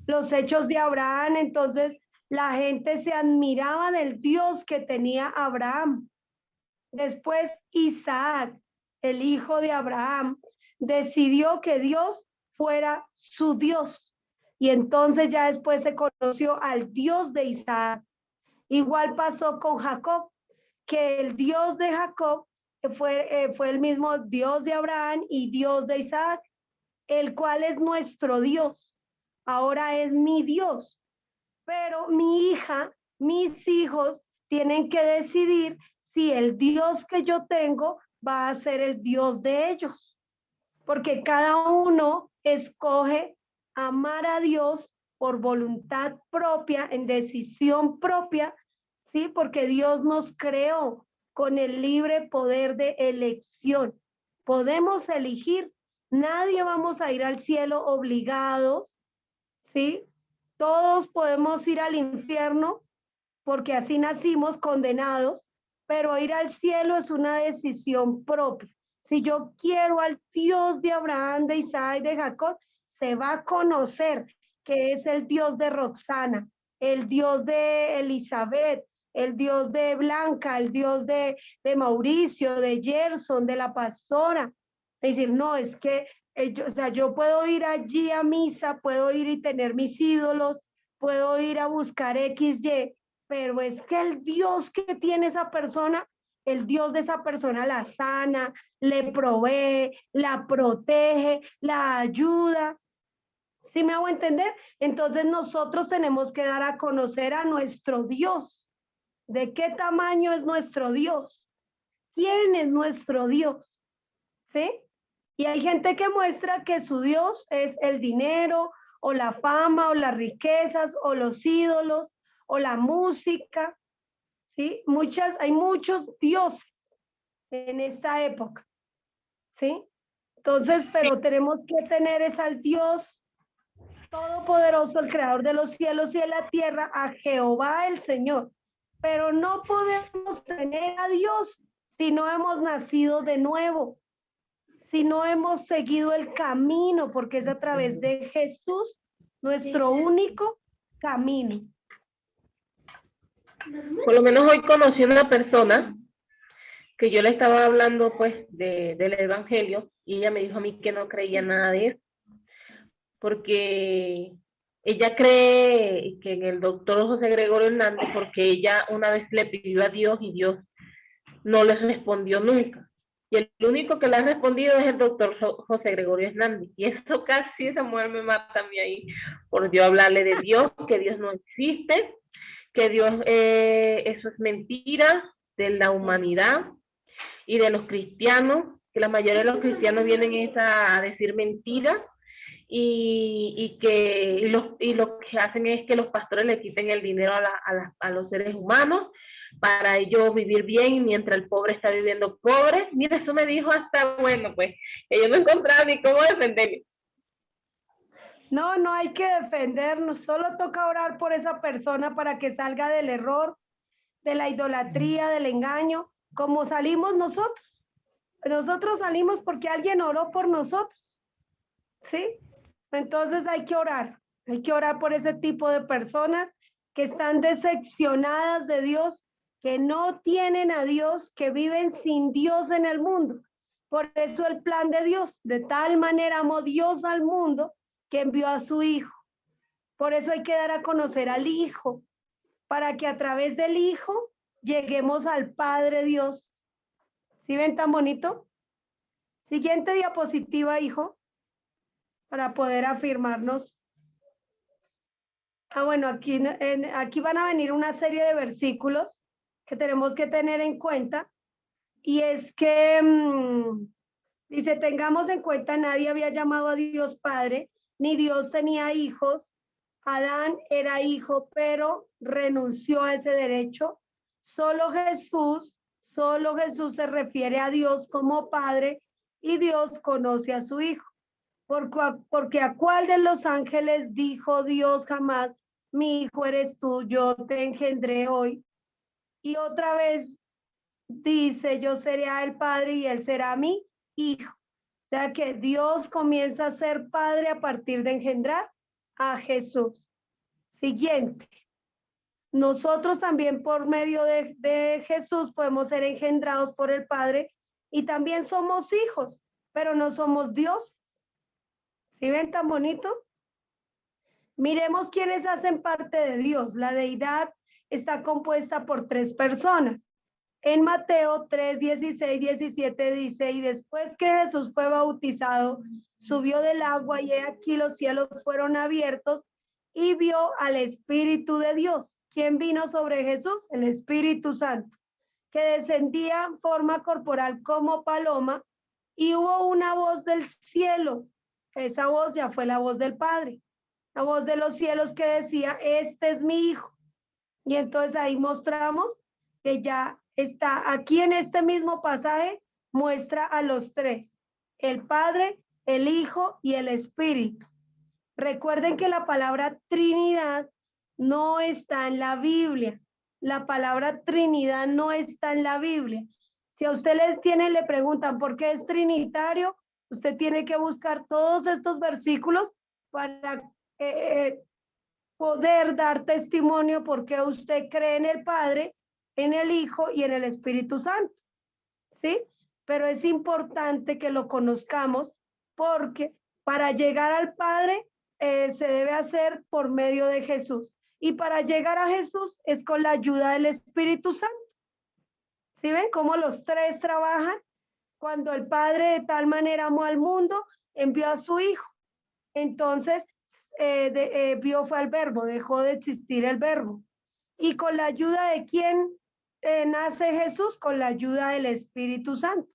los hechos de Abraham. Entonces la gente se admiraba del Dios que tenía Abraham. Después Isaac, el hijo de Abraham, decidió que Dios fuera su Dios. Y entonces ya después se conoció al Dios de Isaac. Igual pasó con Jacob, que el Dios de Jacob fue el mismo Dios de Abraham y Dios de Isaac, el cual es nuestro Dios. Ahora es mi Dios. Pero mi hija, mis hijos tienen que decidir si el Dios que yo tengo va a ser el Dios de ellos. Porque cada uno escoge amar a Dios por voluntad propia, en decisión propia, ¿sí? Porque Dios nos creó con el libre poder de elección. Podemos elegir, nadie vamos a ir al cielo obligados, ¿sí? Todos podemos ir al infierno porque así nacimos condenados, pero ir al cielo es una decisión propia. Si yo quiero al Dios de Abraham, de Isaac y de Jacob, se va a conocer que es el Dios de Roxana, el Dios de Elizabeth, el Dios de Blanca, el Dios de Mauricio, de Gerson, de la pastora. Es decir, no, es que yo puedo ir allí a misa, puedo ir y tener mis ídolos, puedo ir a buscar XY, pero es que el Dios que tiene esa persona, el Dios de esa persona la sana, le provee, la protege, la ayuda. ¿Sí me hago entender? Entonces nosotros tenemos que dar a conocer a nuestro Dios. ¿De qué tamaño es nuestro Dios? ¿Quién es nuestro Dios? ¿Sí? Y hay gente que muestra que su Dios es el dinero, o la fama, o las riquezas, o los ídolos, o la música, ¿sí? Hay muchos dioses en esta época, ¿sí? Entonces, pero tenemos que tener es al Dios todopoderoso, el creador de los cielos y de la tierra, a Jehová el Señor. Pero no podemos tener a Dios si no hemos nacido de nuevo, si no hemos seguido el camino, porque es a través de Jesús, nuestro único camino. Por lo menos hoy conocí a una persona que yo le estaba hablando pues del evangelio y ella me dijo a mí que no creía nada de eso, porque ella cree que en el doctor José Gregorio Hernández, porque ella una vez le pidió a Dios y Dios no le respondió nunca. Y el único que le ha respondido es el doctor José Gregorio Hernández. Y eso casi, esa mujer me mata a mí ahí, por yo hablarle de Dios, que Dios no existe, que Dios, eso es mentira de la humanidad y de los cristianos, que la mayoría de los cristianos vienen a decir mentiras y lo que hacen es que los pastores le quiten el dinero a los seres humanos para ellos vivir bien mientras el pobre está viviendo pobre. Mira, eso me dijo hasta, bueno, pues, que yo no encontraba ni cómo defenderme. No, no hay que defendernos, solo toca orar por esa persona para que salga del error, de la idolatría, del engaño, como salimos nosotros. Nosotros salimos porque alguien oró por nosotros, ¿sí? Entonces hay que orar por ese tipo de personas que están decepcionadas de Dios, que no tienen a Dios, que viven sin Dios en el mundo. Por eso el plan de Dios, de tal manera amó Dios al mundo que envió a su Hijo. Por eso hay que dar a conocer al Hijo, para que a través del Hijo lleguemos al Padre Dios. ¿Sí ven tan bonito? Siguiente diapositiva, hijo, para poder afirmarnos. Bueno, aquí van a venir una serie de versículos que tenemos que tener en cuenta. Y es que dice, tengamos en cuenta, nadie había llamado a Dios Padre, ni Dios tenía hijos. Adán era hijo, pero renunció a ese derecho. Solo Jesús se refiere a Dios como Padre y Dios conoce a su Hijo. Porque a cuál de los ángeles dijo Dios jamás, mi hijo eres tú, yo te engendré hoy. Y otra vez dice, yo seré a él padre y él será mi hijo. O sea que Dios comienza a ser padre a partir de engendrar a Jesús. Siguiente. Nosotros también por medio de Jesús podemos ser engendrados por el Padre y también somos hijos, pero no somos Dios. ¿Sí ven tan bonito? Miremos quiénes hacen parte de Dios. La deidad está compuesta por 3 personas. En Mateo 3, 16, 17 dice, y después que Jesús fue bautizado, subió del agua y he aquí los cielos fueron abiertos y vio al Espíritu de Dios. ¿Quién vino sobre Jesús? El Espíritu Santo, que descendía en forma corporal como paloma y hubo una voz del cielo. Esa voz ya fue la voz del Padre, la voz de los cielos que decía, este es mi Hijo. Y entonces ahí mostramos que ya está aquí en este mismo pasaje, muestra a los 3, el Padre, el Hijo y el Espíritu. Recuerden que la palabra Trinidad no está en la Biblia. La palabra Trinidad no está en la Biblia. Si a usted le preguntan por qué es trinitario, usted tiene que buscar todos estos versículos para poder dar testimonio porque usted cree en el Padre, en el Hijo y en el Espíritu Santo, ¿sí? Pero es importante que lo conozcamos porque para llegar al Padre se debe hacer por medio de Jesús. Y para llegar a Jesús es con la ayuda del Espíritu Santo. ¿Sí ven cómo los 3 trabajan? Cuando el Padre de tal manera amó al mundo, envió a su Hijo. Entonces, vio fue al verbo, dejó de existir el verbo. Y con la ayuda de quién nace Jesús, con la ayuda del Espíritu Santo.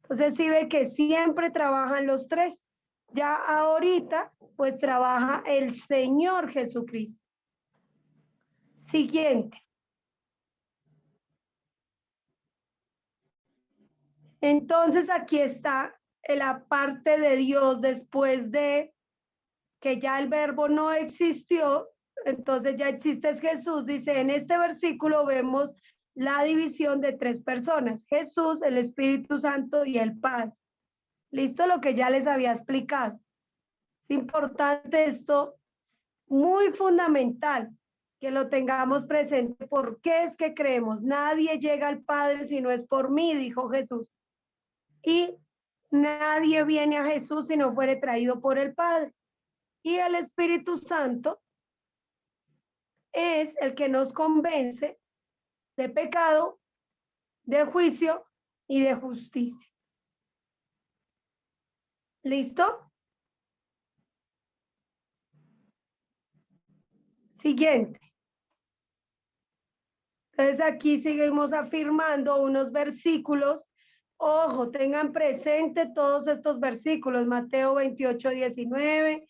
Entonces sí ve que siempre trabajan los 3. Ya ahorita, pues trabaja el Señor Jesucristo. Siguiente. Entonces aquí está la parte de Dios después de que ya el verbo no existió, entonces ya existe Jesús. Dice, en este versículo vemos la división de 3 personas, Jesús, el Espíritu Santo y el Padre. Listo, lo que ya les había explicado. Es importante esto, muy fundamental, que lo tengamos presente. ¿Por qué es que creemos? Nadie llega al Padre si no es por mí, dijo Jesús. Y nadie viene a Jesús si no fuere traído por el Padre. Y el Espíritu Santo es el que nos convence de pecado, de juicio y de justicia. ¿Listo? Siguiente. Entonces aquí seguimos afirmando unos versículos. Ojo, tengan presente todos estos versículos. Mateo 28, 19.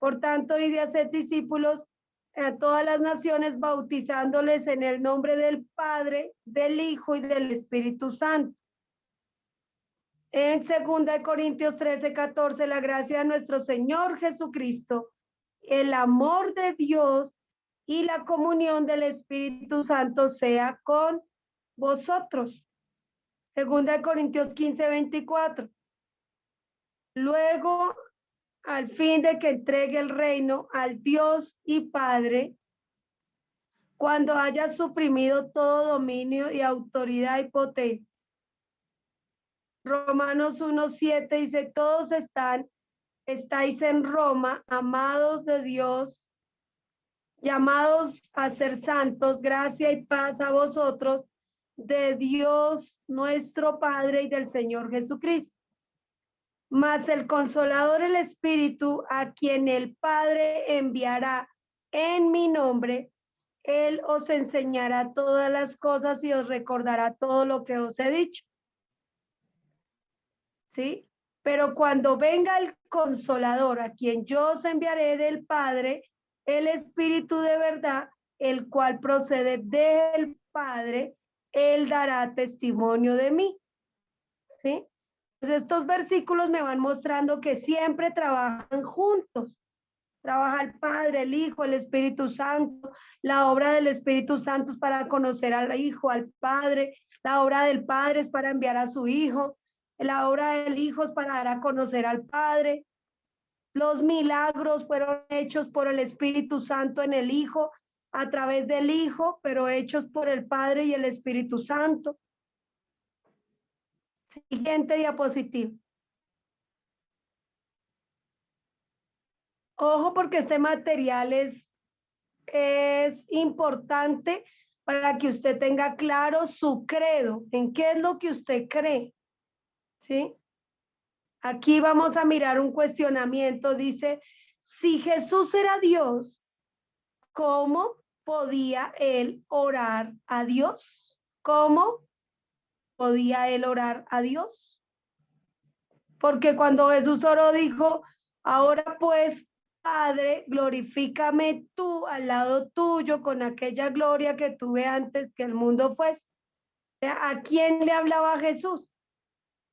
Por tanto, id y haced discípulos a todas las naciones, bautizándoles en el nombre del Padre, del Hijo y del Espíritu Santo. En 2 Corintios 13, 14, la gracia de nuestro Señor Jesucristo, el amor de Dios y la comunión del Espíritu Santo sea con vosotros. 2 Corintios 15, 24. Luego, al fin de que entregue el reino al Dios y Padre, cuando haya suprimido todo dominio y autoridad y potencia. Romanos 1:7 dice, todos estáis en Roma, amados de Dios, llamados a ser santos, gracia y paz a vosotros, de Dios nuestro Padre y del Señor Jesucristo. Mas el Consolador, el Espíritu, a quien el Padre enviará en mi nombre, Él os enseñará todas las cosas y os recordará todo lo que os he dicho. ¿Sí? Pero cuando venga el Consolador, a quien yo os enviaré del Padre, el Espíritu de verdad, el cual procede del Padre, Él dará testimonio de mí. ¿Sí? Entonces, estos versículos me van mostrando que siempre trabajan juntos. Trabaja el Padre, el Hijo, el Espíritu Santo. La obra del Espíritu Santo es para conocer al Hijo, al Padre. La obra del Padre es para enviar a su Hijo. La obra del Hijo es para dar a conocer al Padre. Los milagros fueron hechos por el Espíritu Santo en el Hijo, a través del Hijo, pero hechos por el Padre y el Espíritu Santo. Siguiente diapositiva. Ojo, porque este material es importante para que usted tenga claro su credo, en qué es lo que usted cree. ¿Sí? Aquí vamos a mirar un cuestionamiento. Dice, si Jesús era Dios, ¿cómo podía él orar a Dios? ¿Cómo podía él orar a Dios? Porque cuando Jesús oró dijo, ahora pues, Padre, glorifícame tú al lado tuyo con aquella gloria que tuve antes que el mundo fuese. ¿A quién le hablaba Jesús?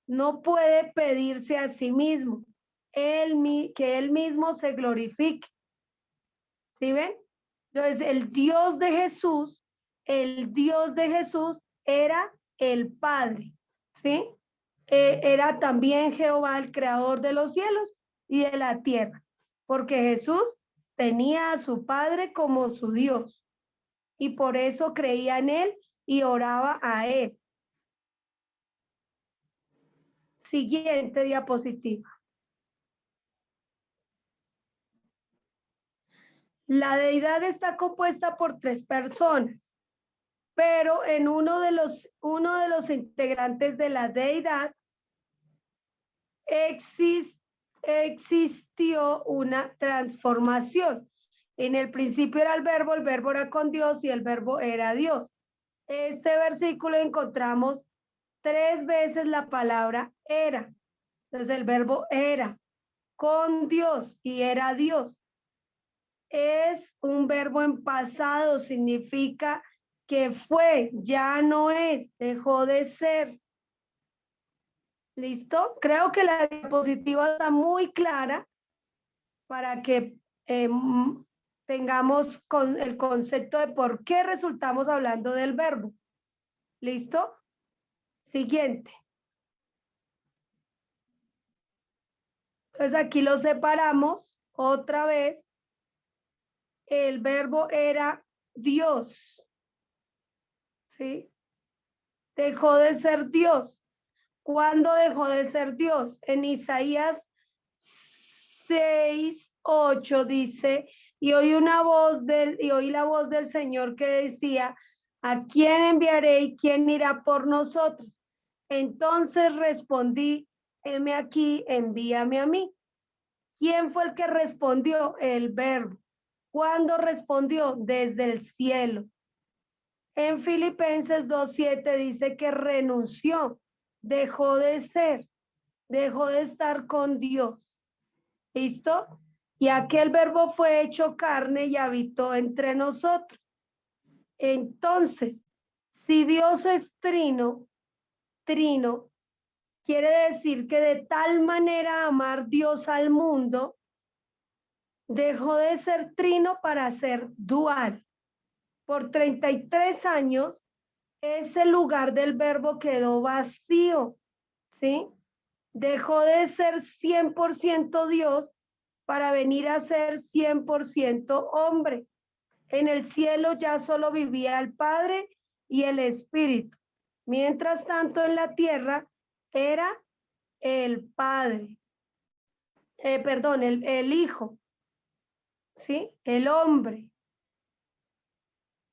No puede pedirse a sí mismo, que él mismo se glorifique. ¿Sí ven? Entonces, el Dios de Jesús era el Padre, ¿sí? Era también Jehová, el creador de los cielos y de la tierra, porque Jesús tenía a su Padre como su Dios y por eso creía en él y oraba a él. Siguiente diapositiva. La deidad está compuesta por 3 personas, pero en uno de los integrantes de la deidad existió una transformación. En el principio era el verbo era con Dios y el verbo era Dios. Este versículo encontramos 3 veces la palabra era. Entonces el verbo era con Dios y era Dios. Es un verbo en pasado, significa que fue, ya no es, dejó de ser. ¿Listo? Creo que la diapositiva está muy clara para que tengamos el concepto de por qué resultamos hablando del verbo. ¿Listo? Siguiente. Entonces aquí lo separamos otra vez. El verbo era Dios. ¿Sí? Dejó de ser Dios. ¿Cuándo dejó de ser Dios? En Isaías 6:8 dice, y oí la voz del Señor que decía, ¿a quién enviaré y quién irá por nosotros? Entonces respondí, heme aquí, envíame a mí. ¿Quién fue el que respondió? El Verbo. ¿Cuándo respondió? Desde el cielo. En Filipenses 2:7 dice que renunció, dejó de ser, dejó de estar con Dios. ¿Listo? Y aquel Verbo fue hecho carne y habitó entre nosotros. Entonces, si Dios es trino, quiere decir que de tal manera amar Dios al mundo, dejó de ser trino para ser dual. Por 33 años, ese lugar del Verbo quedó vacío, ¿sí? Dejó de ser 100% Dios para venir a ser 100% hombre. En el cielo ya solo vivía el Padre y el Espíritu. Mientras tanto, en la tierra era el Padre, el Hijo, ¿sí? El hombre.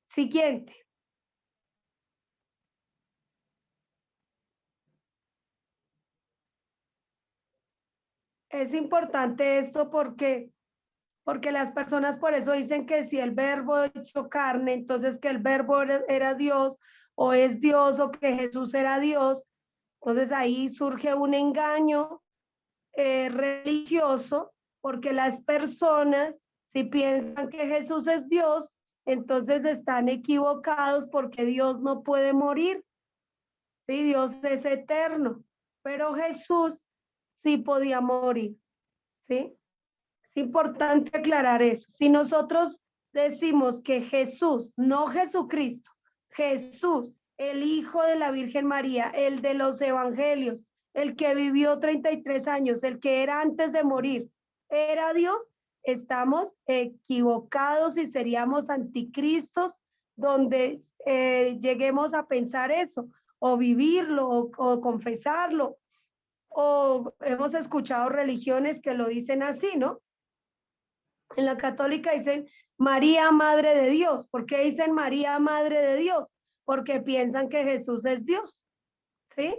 Siguiente. Es importante esto porque las personas por eso dicen que si el Verbo hecho carne, entonces que el Verbo era Dios o es Dios o que Jesús era Dios. Entonces ahí surge un engaño religioso porque las personas si piensan que Jesús es Dios, entonces están equivocados porque Dios no puede morir. Sí, Dios es eterno, pero Jesús sí podía morir. ¿Sí? Es importante aclarar eso. Si nosotros decimos que Jesús, no Jesucristo, Jesús, el Hijo de la Virgen María, el de los evangelios, el que vivió 33 años, el que era antes de morir, era Dios, estamos equivocados y seríamos anticristos donde lleguemos a pensar eso, o vivirlo, o confesarlo, o hemos escuchado religiones que lo dicen así, ¿no? En la católica dicen María, Madre de Dios. ¿Por qué dicen María, Madre de Dios? Porque piensan que Jesús es Dios, ¿sí?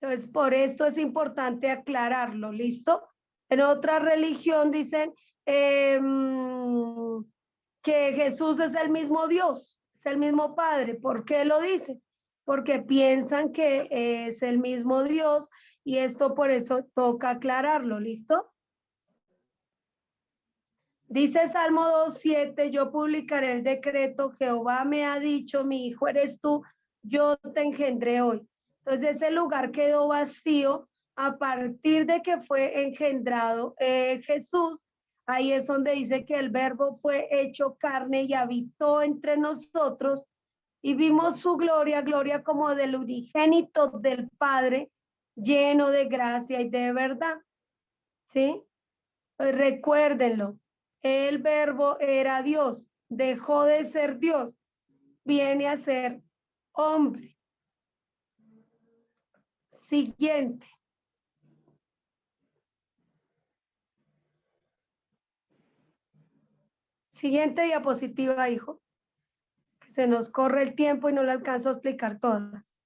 Entonces, por esto es importante aclararlo, ¿listo? En otra religión dicen que Jesús es el mismo Dios, es el mismo Padre. ¿Por qué lo dicen? Porque piensan que es el mismo Dios y esto por eso toca aclararlo, ¿listo? Dice Salmo 2:7, yo publicaré el decreto, Jehová me ha dicho, mi hijo eres tú, yo te engendré hoy. Entonces ese lugar quedó vacío a partir de que fue engendrado Jesús. Ahí es donde dice que el Verbo fue hecho carne y habitó entre nosotros y vimos su gloria, gloria como del unigénito del Padre, lleno de gracia y de verdad. ¿Sí? Pues recuérdenlo. El Verbo era Dios, dejó de ser Dios, viene a ser hombre. Siguiente. Siguiente diapositiva, hijo. Se nos corre el tiempo y no le alcanzo a explicar todas.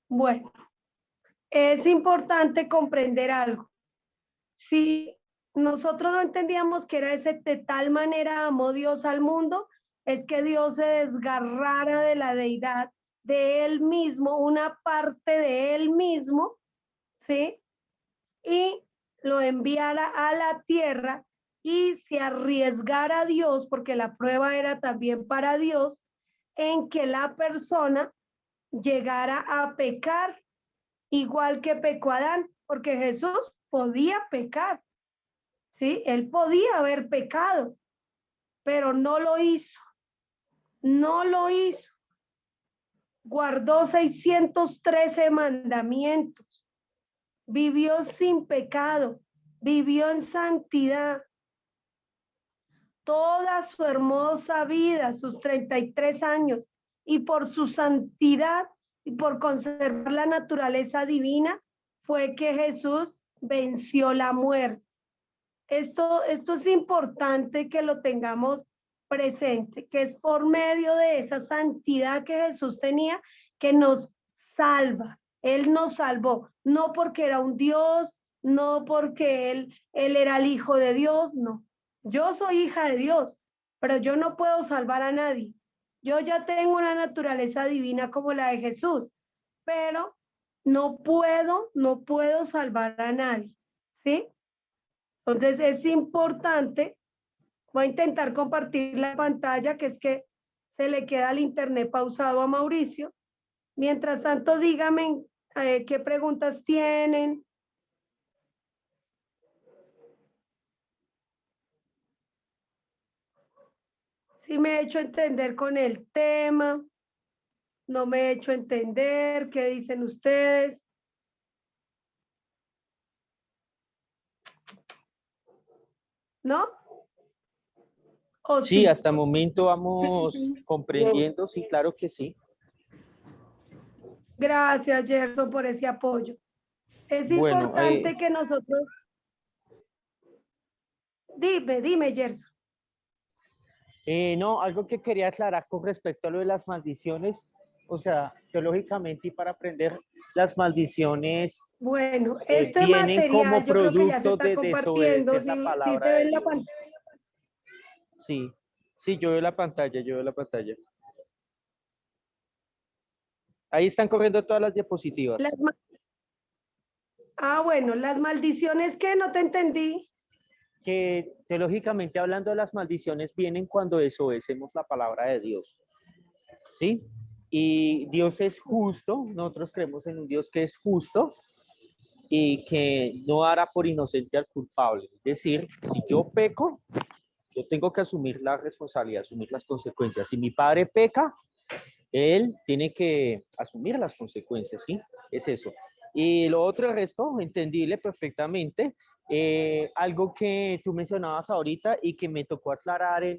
Bueno, es importante comprender algo. Si nosotros no entendíamos que era ese de tal manera amó Dios al mundo, es que Dios se desgarrara de la deidad, de él mismo, una parte de él mismo, ¿sí? Y lo enviara a la tierra y se arriesgara a Dios, porque la prueba era también para Dios, en que la persona llegara a pecar, igual que pecó Adán, porque Jesús podía pecar, ¿sí? Él podía haber pecado, pero no lo hizo, no lo hizo. Guardó 613 mandamientos, vivió sin pecado, vivió en santidad. Toda su hermosa vida, sus 33 años, y por su santidad y por conservar la naturaleza divina, fue que Jesús venció la muerte. Esto es importante que lo tengamos presente, que es por medio de esa santidad que Jesús tenía, que nos salva. Él nos salvó, no porque era un Dios, no porque él era el hijo de Dios, no. Yo soy hija de Dios, pero yo no puedo salvar a nadie. Yo ya tengo una naturaleza divina como la de Jesús, pero no puedo salvar a nadie, ¿sí? Entonces es importante. Voy a intentar compartir la pantalla, que es que se le queda el internet pausado a Mauricio. Mientras tanto, díganme qué preguntas tienen. Si me he hecho entender con el tema, no me he hecho entender, ¿qué dicen ustedes? ¿No? ¿O Sí, hasta el momento vamos comprendiendo, sí, claro que sí. Gracias, Gerson, por ese apoyo. Es Bueno, importante que nosotros... Dime, Gerson. No, algo que quería aclarar con respecto a lo de las maldiciones, o sea, teológicamente y para aprender, las maldiciones Bueno, este vienen como material yo creo que ya se producto está de compartiendo. desobedecer la Si se palabra ve de en la Dios. pantalla. Sí, sí, yo veo la pantalla, yo veo la pantalla. Ahí están corriendo todas las diapositivas. Bueno, las maldiciones que no te entendí. Que teológicamente hablando, las maldiciones vienen cuando desobedecemos la palabra de Dios. ¿Sí? Y Dios es justo, nosotros creemos en un Dios que es justo y que no hará por inocente al culpable. Es decir, si yo peco, yo tengo que asumir la responsabilidad, asumir las consecuencias. Si mi padre peca, él tiene que asumir las consecuencias, ¿sí? Es eso. Y lo otro, el resto, entendible perfectamente. Algo que tú mencionabas ahorita y que me tocó aclarar en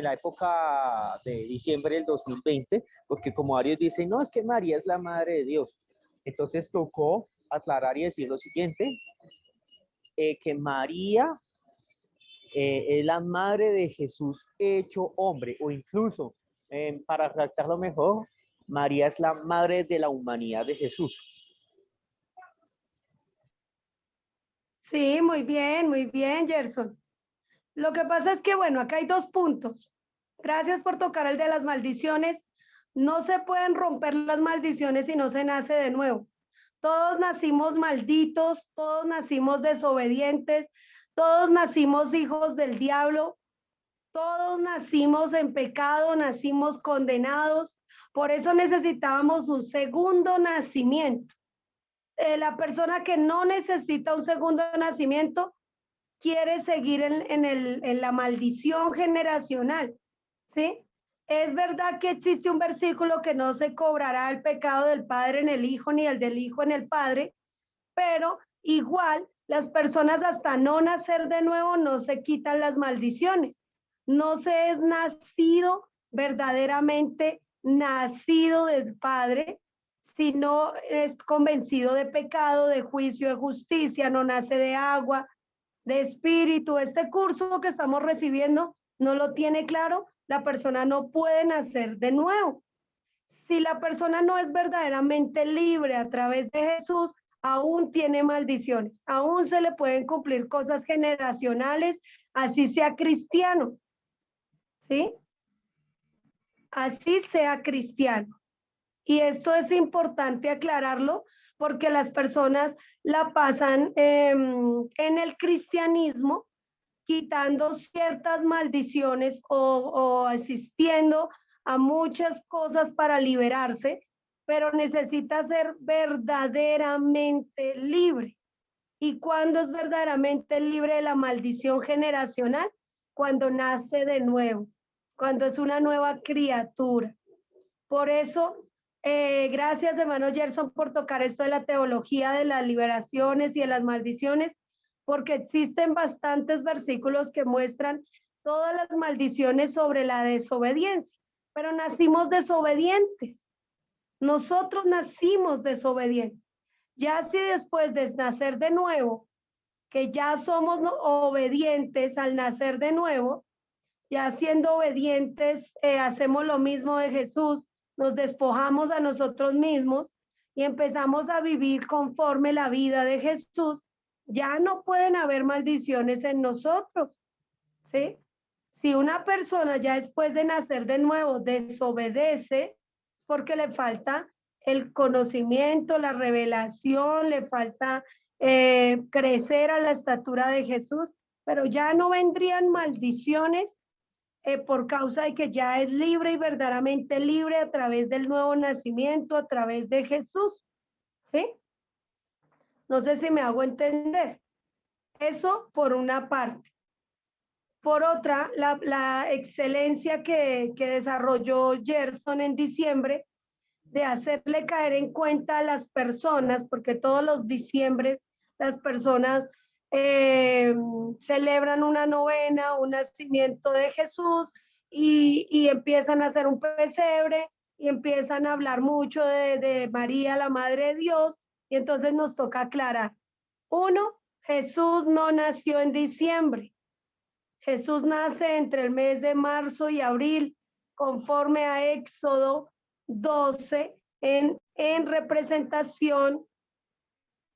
la época de diciembre del 2020, porque como varios dicen, no, es que María es la madre de Dios. Entonces tocó aclarar y decir lo siguiente, que María es la madre de Jesús hecho hombre, o incluso, para redactarlo mejor, María es la madre de la humanidad de Jesús. Sí, muy bien, Gerson. Lo que pasa es que, bueno, acá hay dos puntos. Gracias por tocar el de las maldiciones. No se pueden romper las maldiciones si no se nace de nuevo. Todos nacimos malditos, todos nacimos desobedientes, todos nacimos hijos del diablo, todos nacimos en pecado, nacimos condenados. Por eso necesitábamos un segundo nacimiento. La persona que no necesita un segundo nacimiento quiere seguir en la maldición generacional, ¿sí? Es verdad que existe un versículo que no se cobrará el pecado del padre en el hijo ni el del hijo en el padre, pero igual las personas hasta no nacer de nuevo no se quitan las maldiciones. No se es nacido verdaderamente nacido del Padre, si no es convencido de pecado, de juicio, de justicia, no nace de agua, de espíritu. Este curso que estamos recibiendo no lo tiene claro, la persona no puede nacer de nuevo. Si la persona no es verdaderamente libre a través de Jesús, aún tiene maldiciones, aún se le pueden cumplir cosas generacionales, así sea cristiano, ¿sí? Así sea cristiano. Y esto es importante aclararlo porque las personas la pasan en el cristianismo quitando ciertas maldiciones o asistiendo a muchas cosas para liberarse, pero necesita ser verdaderamente libre. ¿Y cuándo es verdaderamente libre de la maldición generacional? Cuando nace de nuevo, cuando es una nueva criatura. Por eso, gracias, hermano Gerson, por tocar esto de la teología de las liberaciones y de las maldiciones, porque existen bastantes versículos que muestran todas las maldiciones sobre la desobediencia, pero nacimos desobedientes. Nosotros nacimos desobedientes. Ya si después de nacer de nuevo, que ya somos obedientes al nacer de nuevo, ya siendo obedientes, hacemos lo mismo de Jesús, nos despojamos a nosotros mismos y empezamos a vivir conforme la vida de Jesús, ya no pueden haber maldiciones en nosotros, ¿sí? Si una persona ya después de nacer de nuevo desobedece, es porque le falta el conocimiento, la revelación, le falta crecer a la estatura de Jesús, pero ya no vendrían maldiciones por causa de que ya es libre y verdaderamente libre a través del nuevo nacimiento, a través de Jesús, ¿sí? No sé si me hago entender. Eso por una parte. Por otra, la excelencia que desarrolló Gerson en diciembre de hacerle caer en cuenta a las personas, porque todos los diciembres las personas celebran una novena, un nacimiento de Jesús y empiezan a hacer un pesebre y empiezan a hablar mucho de María, la Madre de Dios, y entonces nos toca aclarar. Uno, Jesús no nació en diciembre. Jesús nace entre el mes de marzo y abril, conforme a Éxodo 12, en representación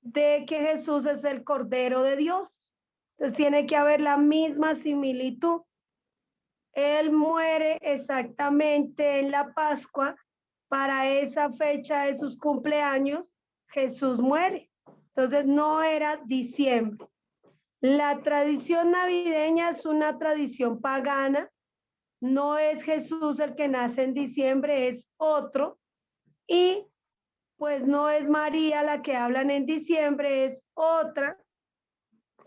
de que Jesús es el Cordero de Dios. Entonces tiene que haber la misma similitud. Él muere exactamente en la Pascua, para esa fecha de sus cumpleaños, Jesús muere. Entonces no era diciembre. La tradición navideña es una tradición pagana, no es Jesús el que nace en diciembre, es otro, y pues no es María la que hablan en diciembre, es otra.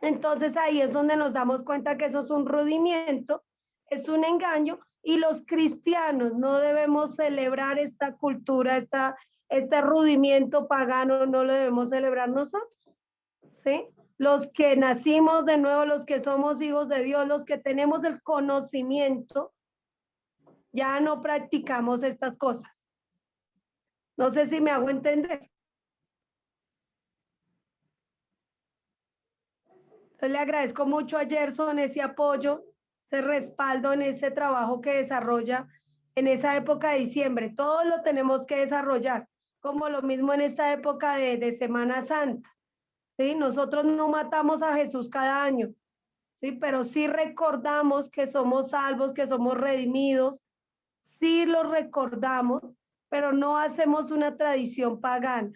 Entonces ahí es donde nos damos cuenta que eso es un rudimiento, es un engaño, y los cristianos no debemos celebrar esta cultura, este rudimiento pagano, no lo debemos celebrar nosotros, ¿sí? Los que nacimos de nuevo, los que somos hijos de Dios, los que tenemos el conocimiento, ya no practicamos estas cosas. No sé si me hago entender. Entonces le agradezco mucho a Gerson ese apoyo, ese respaldo en ese trabajo que desarrolla en esa época de diciembre. Todo lo tenemos que desarrollar, como lo mismo en esta época de Semana Santa. ¿Sí? Nosotros no matamos a Jesús cada año, ¿sí? Pero sí recordamos que somos salvos, que somos redimidos, sí lo recordamos, pero no hacemos una tradición pagana,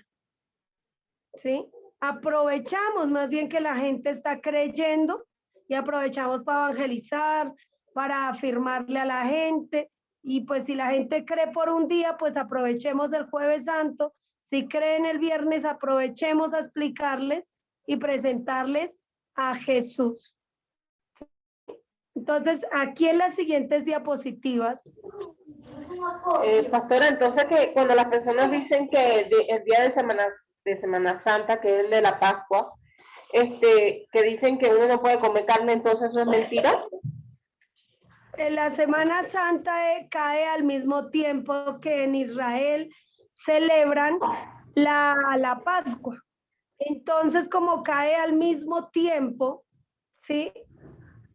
¿sí? Aprovechamos más bien que la gente está creyendo y aprovechamos para evangelizar, para afirmarle a la gente, y pues si la gente cree por un día, pues aprovechemos el Jueves Santo. Si creen el viernes, aprovechemos a explicarles y presentarles a Jesús. Entonces, aquí en las siguientes diapositivas. Pastora, entonces que cuando las personas dicen que el día de Semana Santa, que es el de la Pascua, que dicen que uno no puede comer carne, entonces eso es mentira. La Semana Santa cae al mismo tiempo que en Israel celebran la Pascua. Entonces, como cae al mismo tiempo, ¿sí?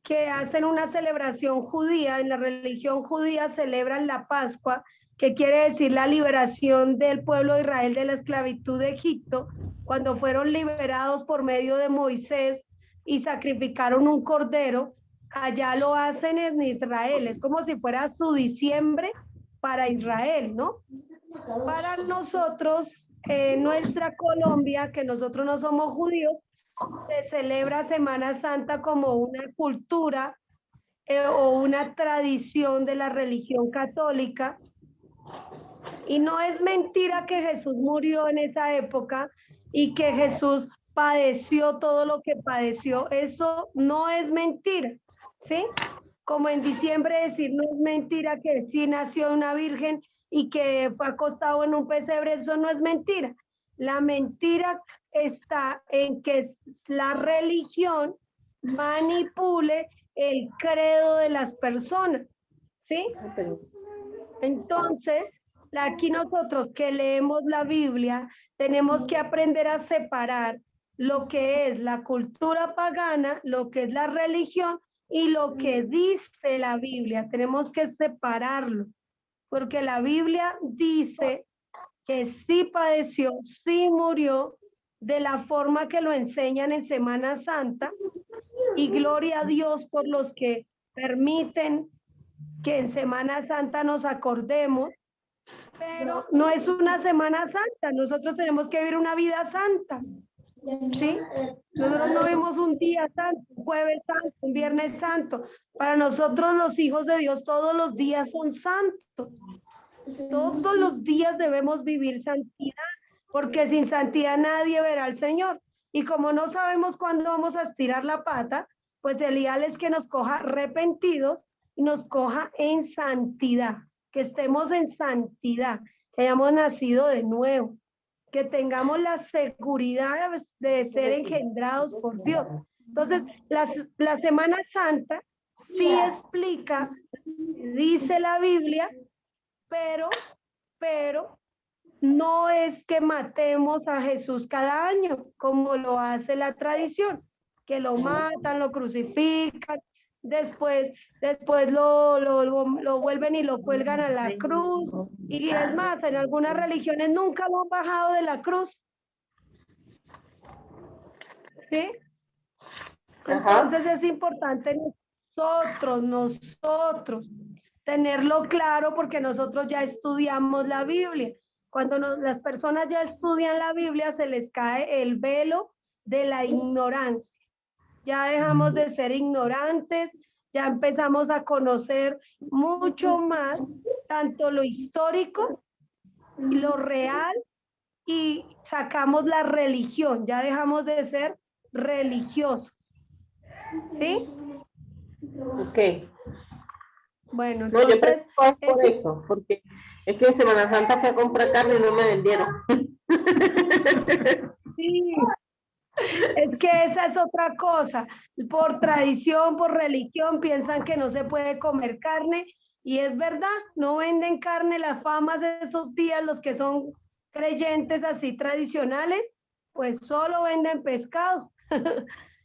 Que hacen una celebración judía, en la religión judía celebran la Pascua, que quiere decir la liberación del pueblo de Israel de la esclavitud de Egipto, cuando fueron liberados por medio de Moisés y sacrificaron un cordero. Allá lo hacen en Israel, es como si fuera su diciembre para Israel, ¿no? Para nosotros, nuestra Colombia, que nosotros no somos judíos, se celebra Semana Santa como una cultura o una tradición de la religión católica. Y no es mentira que Jesús murió en esa época y que Jesús padeció todo lo que padeció. Eso no es mentira, ¿sí? Como en diciembre decir no es mentira que sí nació una virgen y que fue acostado en un pesebre, eso no es mentira. La mentira está en que la religión manipule el credo de las personas, ¿sí? Entonces, aquí nosotros que leemos la Biblia, tenemos que aprender a separar lo que es la cultura pagana, lo que es la religión, y lo que dice la Biblia. Tenemos que separarlo, porque la Biblia dice que sí padeció, sí murió de la forma que lo enseñan en Semana Santa, y gloria a Dios por los que permiten que en Semana Santa nos acordemos, pero no es una Semana Santa, nosotros tenemos que vivir una vida santa, ¿sí? Nosotros no vemos un día santo, un jueves santo, un viernes santo. Para nosotros los hijos de Dios todos los días son santos. Todos los días debemos vivir santidad, porque sin santidad nadie verá al Señor. Y como no sabemos cuándo vamos a estirar la pata, pues el ideal es que nos coja arrepentidos y nos coja en santidad, que estemos en santidad, que hayamos nacido de nuevo, que tengamos la seguridad de ser engendrados por Dios. Entonces, la Semana Santa sí explica, dice la Biblia, pero no es que matemos a Jesús cada año, como lo hace la tradición, que lo matan, lo crucifican, después lo vuelven y lo cuelgan a la cruz, y es más, en algunas religiones nunca lo han bajado de la cruz, ¿sí? Entonces es importante nosotros tenerlo claro, porque nosotros ya estudiamos la Biblia. Cuando las personas ya estudian la Biblia, se les cae el velo de la ignorancia. Ya dejamos de ser ignorantes, ya empezamos a conocer mucho más, tanto lo histórico, lo real, y sacamos la religión, ya dejamos de ser religiosos. ¿Sí? Ok. Bueno, No, yo entonces... pregunto por eso, porque es que en Semana Santa fui a comprar carne y no me vendieron. Sí, es que esa es otra cosa. Por tradición, por religión, piensan que no se puede comer carne, y es verdad, no venden carne. Las famas de esos días, los que son creyentes así tradicionales, pues solo venden pescado.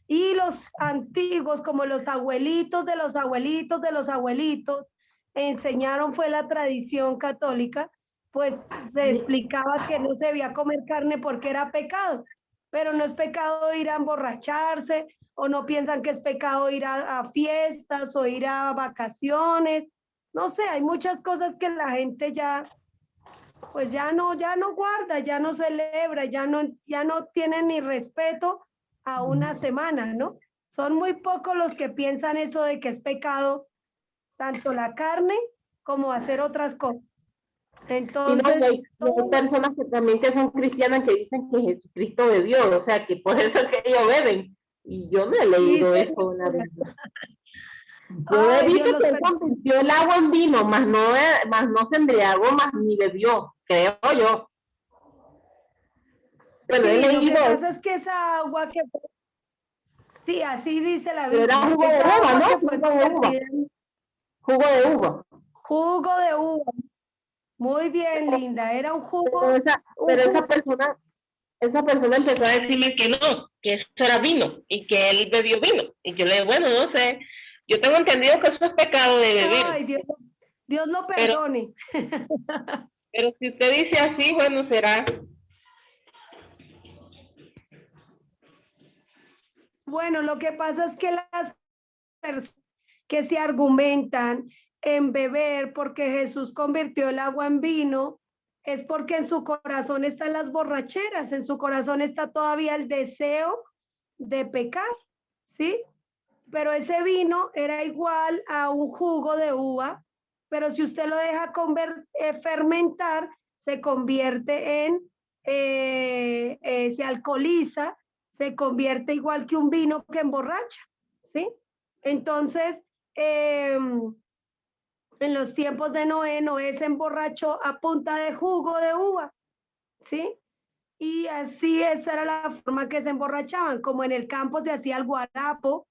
Y los antiguos, como los abuelitos de los abuelitos de los abuelitos, enseñaron, fue la tradición católica, pues se explicaba que no se debía comer carne porque era pecado, pero no es pecado ir a emborracharse, o no piensan que es pecado ir a fiestas o ir a vacaciones. No sé, hay muchas cosas que la gente ya, pues ya no guarda, ya no celebra, ya no tiene ni respeto a una semana, ¿no? Son muy pocos los que piensan eso de que es pecado tanto la carne como hacer otras cosas. Entonces, Y no, hay personas que también que son cristianas que dicen que Jesucristo bebió, o sea, que por eso es que ellos beben. Y yo no he leído eso en la Biblia. Yo he visto que él convirtió el agua en vino, más no se embriagó, más ni bebió, creo yo. Pero he leído. Lo que pasa es que esa agua que... Sí, así dice la Biblia. Era jugo de uva, ¿no? Jugo de uva. Jugo de uva. Muy bien, linda. Era un jugo. Pero esa persona empezó a decirme que no, que eso era vino y que él bebió vino. Y yo le digo, bueno, no sé. Yo tengo entendido que eso es pecado de beber. Ay, Dios lo perdone. Pero si usted dice así, bueno, será. Bueno, lo que pasa es que las personas que se argumentan en beber porque Jesús convirtió el agua en vino, es porque en su corazón están las borracheras, en su corazón está todavía el deseo de pecar, ¿sí? Pero ese vino era igual a un jugo de uva, pero si usted lo deja fermentar, se convierte en, se alcoholiza, se convierte igual que un vino que emborracha, ¿sí? Entonces, en los tiempos de Noé se emborrachó a punta de jugo de uva, ¿sí? Y así esa era la forma que se emborrachaban, como en el campo se hacía el guarapo,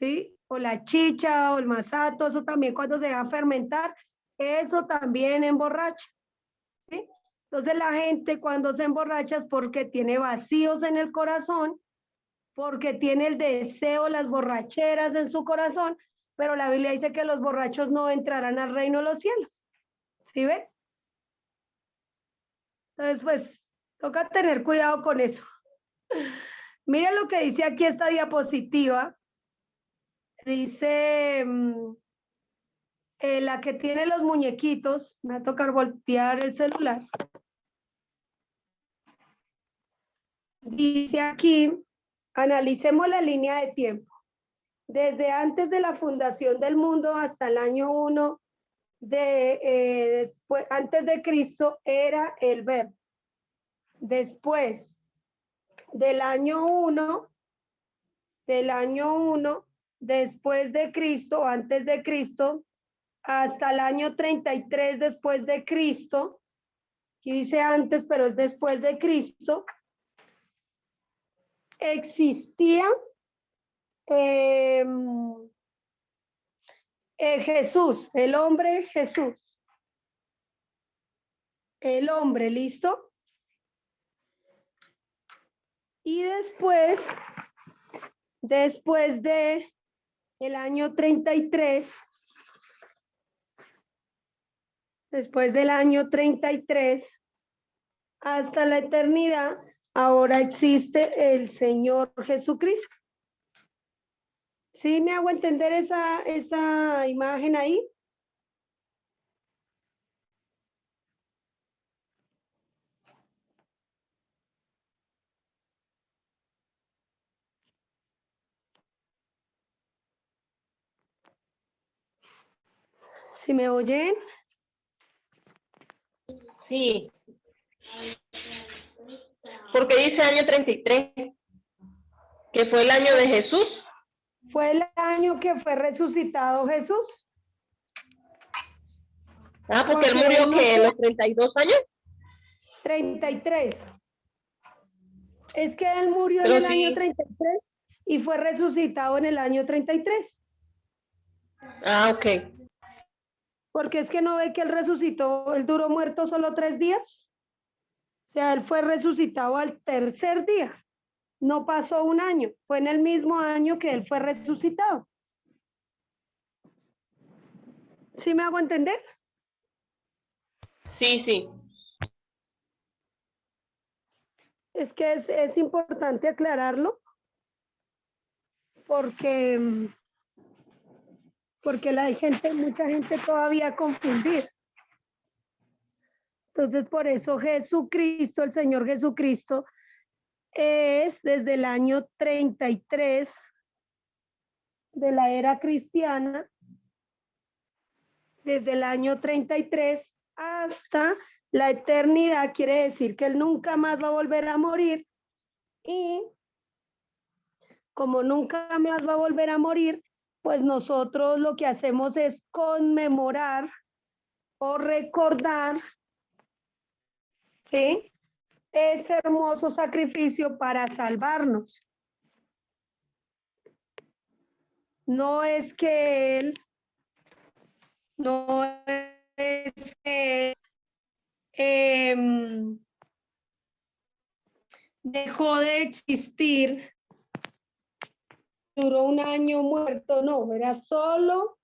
¿sí? O la chicha o el masato, eso también cuando se deja fermentar, eso también emborracha, ¿sí? Entonces la gente cuando se emborracha es porque tiene vacíos en el corazón porque tiene el deseo, las borracheras en su corazón, pero la Biblia dice que los borrachos no entrarán al reino de los cielos. ¿Sí ven? Entonces, pues, toca tener cuidado con eso. Miren lo que dice aquí esta diapositiva. Dice, la que tiene los muñequitos, me va a tocar voltear el celular. Dice aquí, analicemos la línea de tiempo. Desde antes de la fundación del mundo hasta el año 1 después, antes de Cristo era el verbo. Después del año 1, después de Cristo, antes de Cristo, hasta el año 33 después de Cristo, aquí dice antes, pero es después de Cristo, existía Jesús, el hombre Jesús. El hombre, ¿listo? Y después de el año 33, después del año 33 hasta la eternidad, ahora existe el Señor Jesucristo. ¿Sí me hago entender esa imagen ahí? ¿Sí me oyen? Sí. Porque dice año 33, que fue el año de Jesús. Fue el año que fue resucitado Jesús. Ah, porque él murió que en los 32 años. 33. Es que él murió Pero en el sí. año 33 y fue resucitado en el año 33. Ah, ok. Porque es que no ve que él resucitó, él duró muerto solo 3 días. O sea, él fue resucitado al tercer día. No pasó un año, fue en el mismo año que él fue resucitado. ¿Sí me hago entender? Sí, sí. Es que es importante aclararlo porque mucha gente todavía confundida. Entonces, por eso Jesucristo, el Señor Jesucristo, es desde el año 33 de la era cristiana, desde el año 33 hasta la eternidad, quiere decir que él nunca más va a volver a morir, y como nunca más va a volver a morir, pues nosotros lo que hacemos es conmemorar o recordar, ¿sí?, ese hermoso sacrificio para salvarnos. No es que él, no es que dejó de existir, duró un año muerto, no, era solo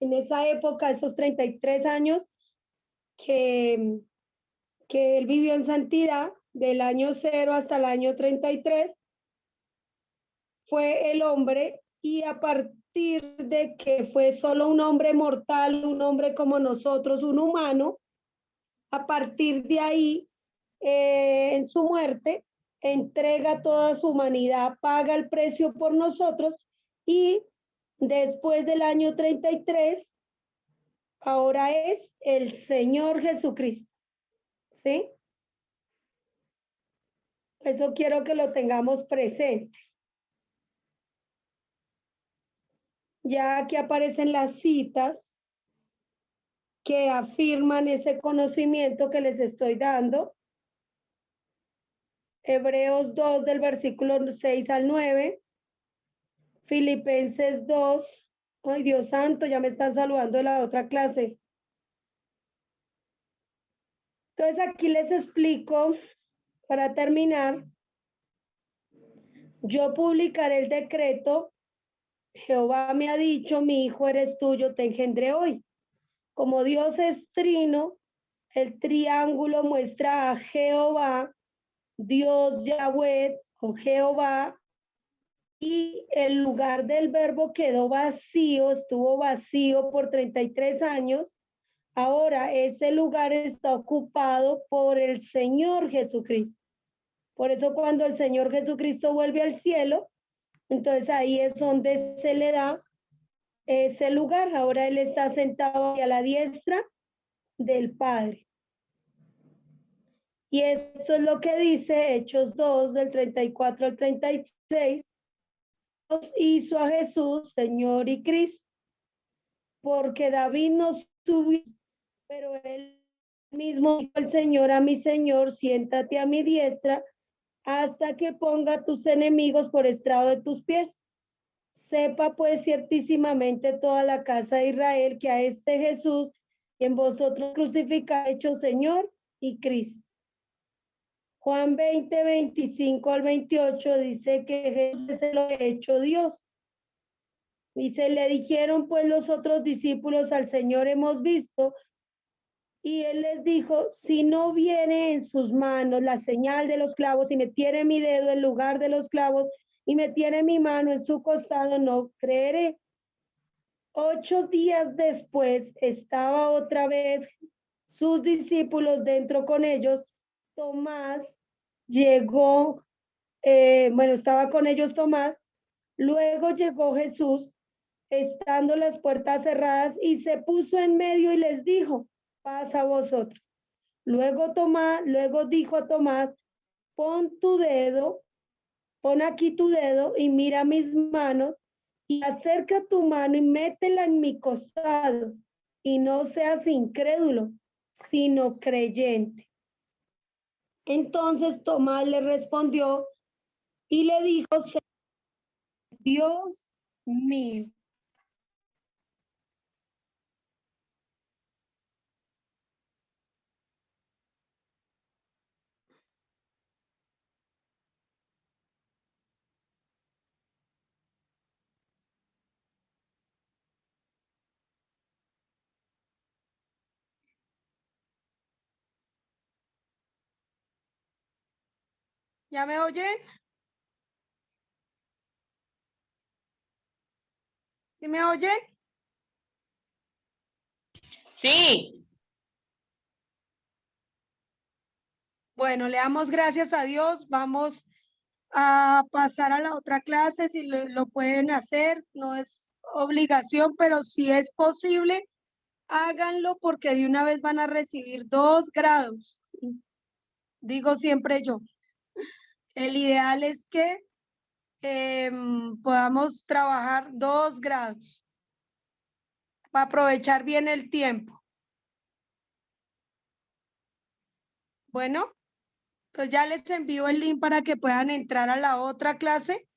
en esa época, esos 33 años que él vivió en santidad, del año 0 hasta el año 33, fue el hombre, y a partir de que fue solo un hombre mortal, un hombre como nosotros, un humano, a partir de ahí, en su muerte, entrega toda su humanidad, paga el precio por nosotros, y después del año 33, ahora es el Señor Jesucristo. ¿Sí? Eso quiero que lo tengamos presente. Ya aquí aparecen las citas que afirman ese conocimiento que les estoy dando. Hebreos 2 del versículo 6 al 9. Filipenses 2. Ay, Dios santo, ya me están saludando de la otra clase. Entonces aquí les explico, para terminar, Yo publicaré el decreto. Jehová me ha dicho, mi hijo eres tú, yo te engendré hoy. Como Dios es trino, el triángulo muestra a Jehová, Dios Yahweh o Jehová, y el lugar del verbo quedó vacío, estuvo vacío por 33 años. Ahora ese lugar está ocupado por el Señor Jesucristo. Por eso cuando el Señor Jesucristo vuelve al cielo, entonces ahí es donde se le da ese lugar. Ahora Él está sentado a la diestra del Padre. Y esto es lo que dice Hechos 2, del 34 al 36. Dios hizo a Jesús Señor y Cristo, porque David no subió, pero él mismo dijo al Señor a mi Señor, siéntate a mi diestra hasta que ponga tus enemigos por estrado de tus pies. Sepa pues ciertísimamente toda la casa de Israel que a este Jesús, quien vosotros crucificáis, hecho Señor y Cristo. Juan 20, 25 al 28 dice que Jesús es lo hecho Dios. Y se le dijeron pues los otros discípulos, al Señor hemos visto. Y él les dijo, si no viene en sus manos la señal de los clavos y metiere mi dedo en lugar de los clavos y metiere mi mano en su costado, no creeré. 8 días después estaba otra vez sus discípulos dentro con ellos. Tomás llegó, estaba con ellos Tomás. Luego llegó Jesús, estando las puertas cerradas, y se puso en medio y les dijo, paz a vosotros. Luego dijo a Tomás, pon aquí tu dedo y mira mis manos, y acerca tu mano y métela en mi costado, y no seas incrédulo, sino creyente. Entonces Tomás le respondió y le dijo, Dios mío. ¿Ya me oyen? ¿Sí me oyen? Sí. Bueno, le damos gracias a Dios. Vamos a pasar a la otra clase si lo pueden hacer. No es obligación, pero si es posible, háganlo porque de una vez van a recibir 2 grados. Digo siempre yo. El ideal es que podamos trabajar 2 grados para aprovechar bien el tiempo. Bueno, pues ya les envío el link para que puedan entrar a la otra clase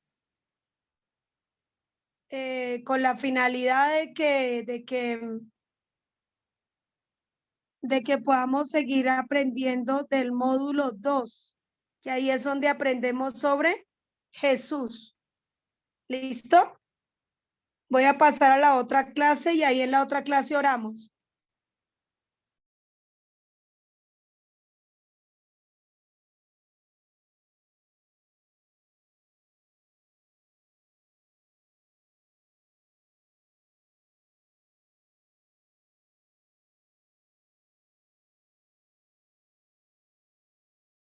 con la finalidad de que podamos seguir aprendiendo del módulo 2, que ahí es donde aprendemos sobre Jesús. ¿Listo? Voy a pasar a la otra clase y ahí en la otra clase oramos.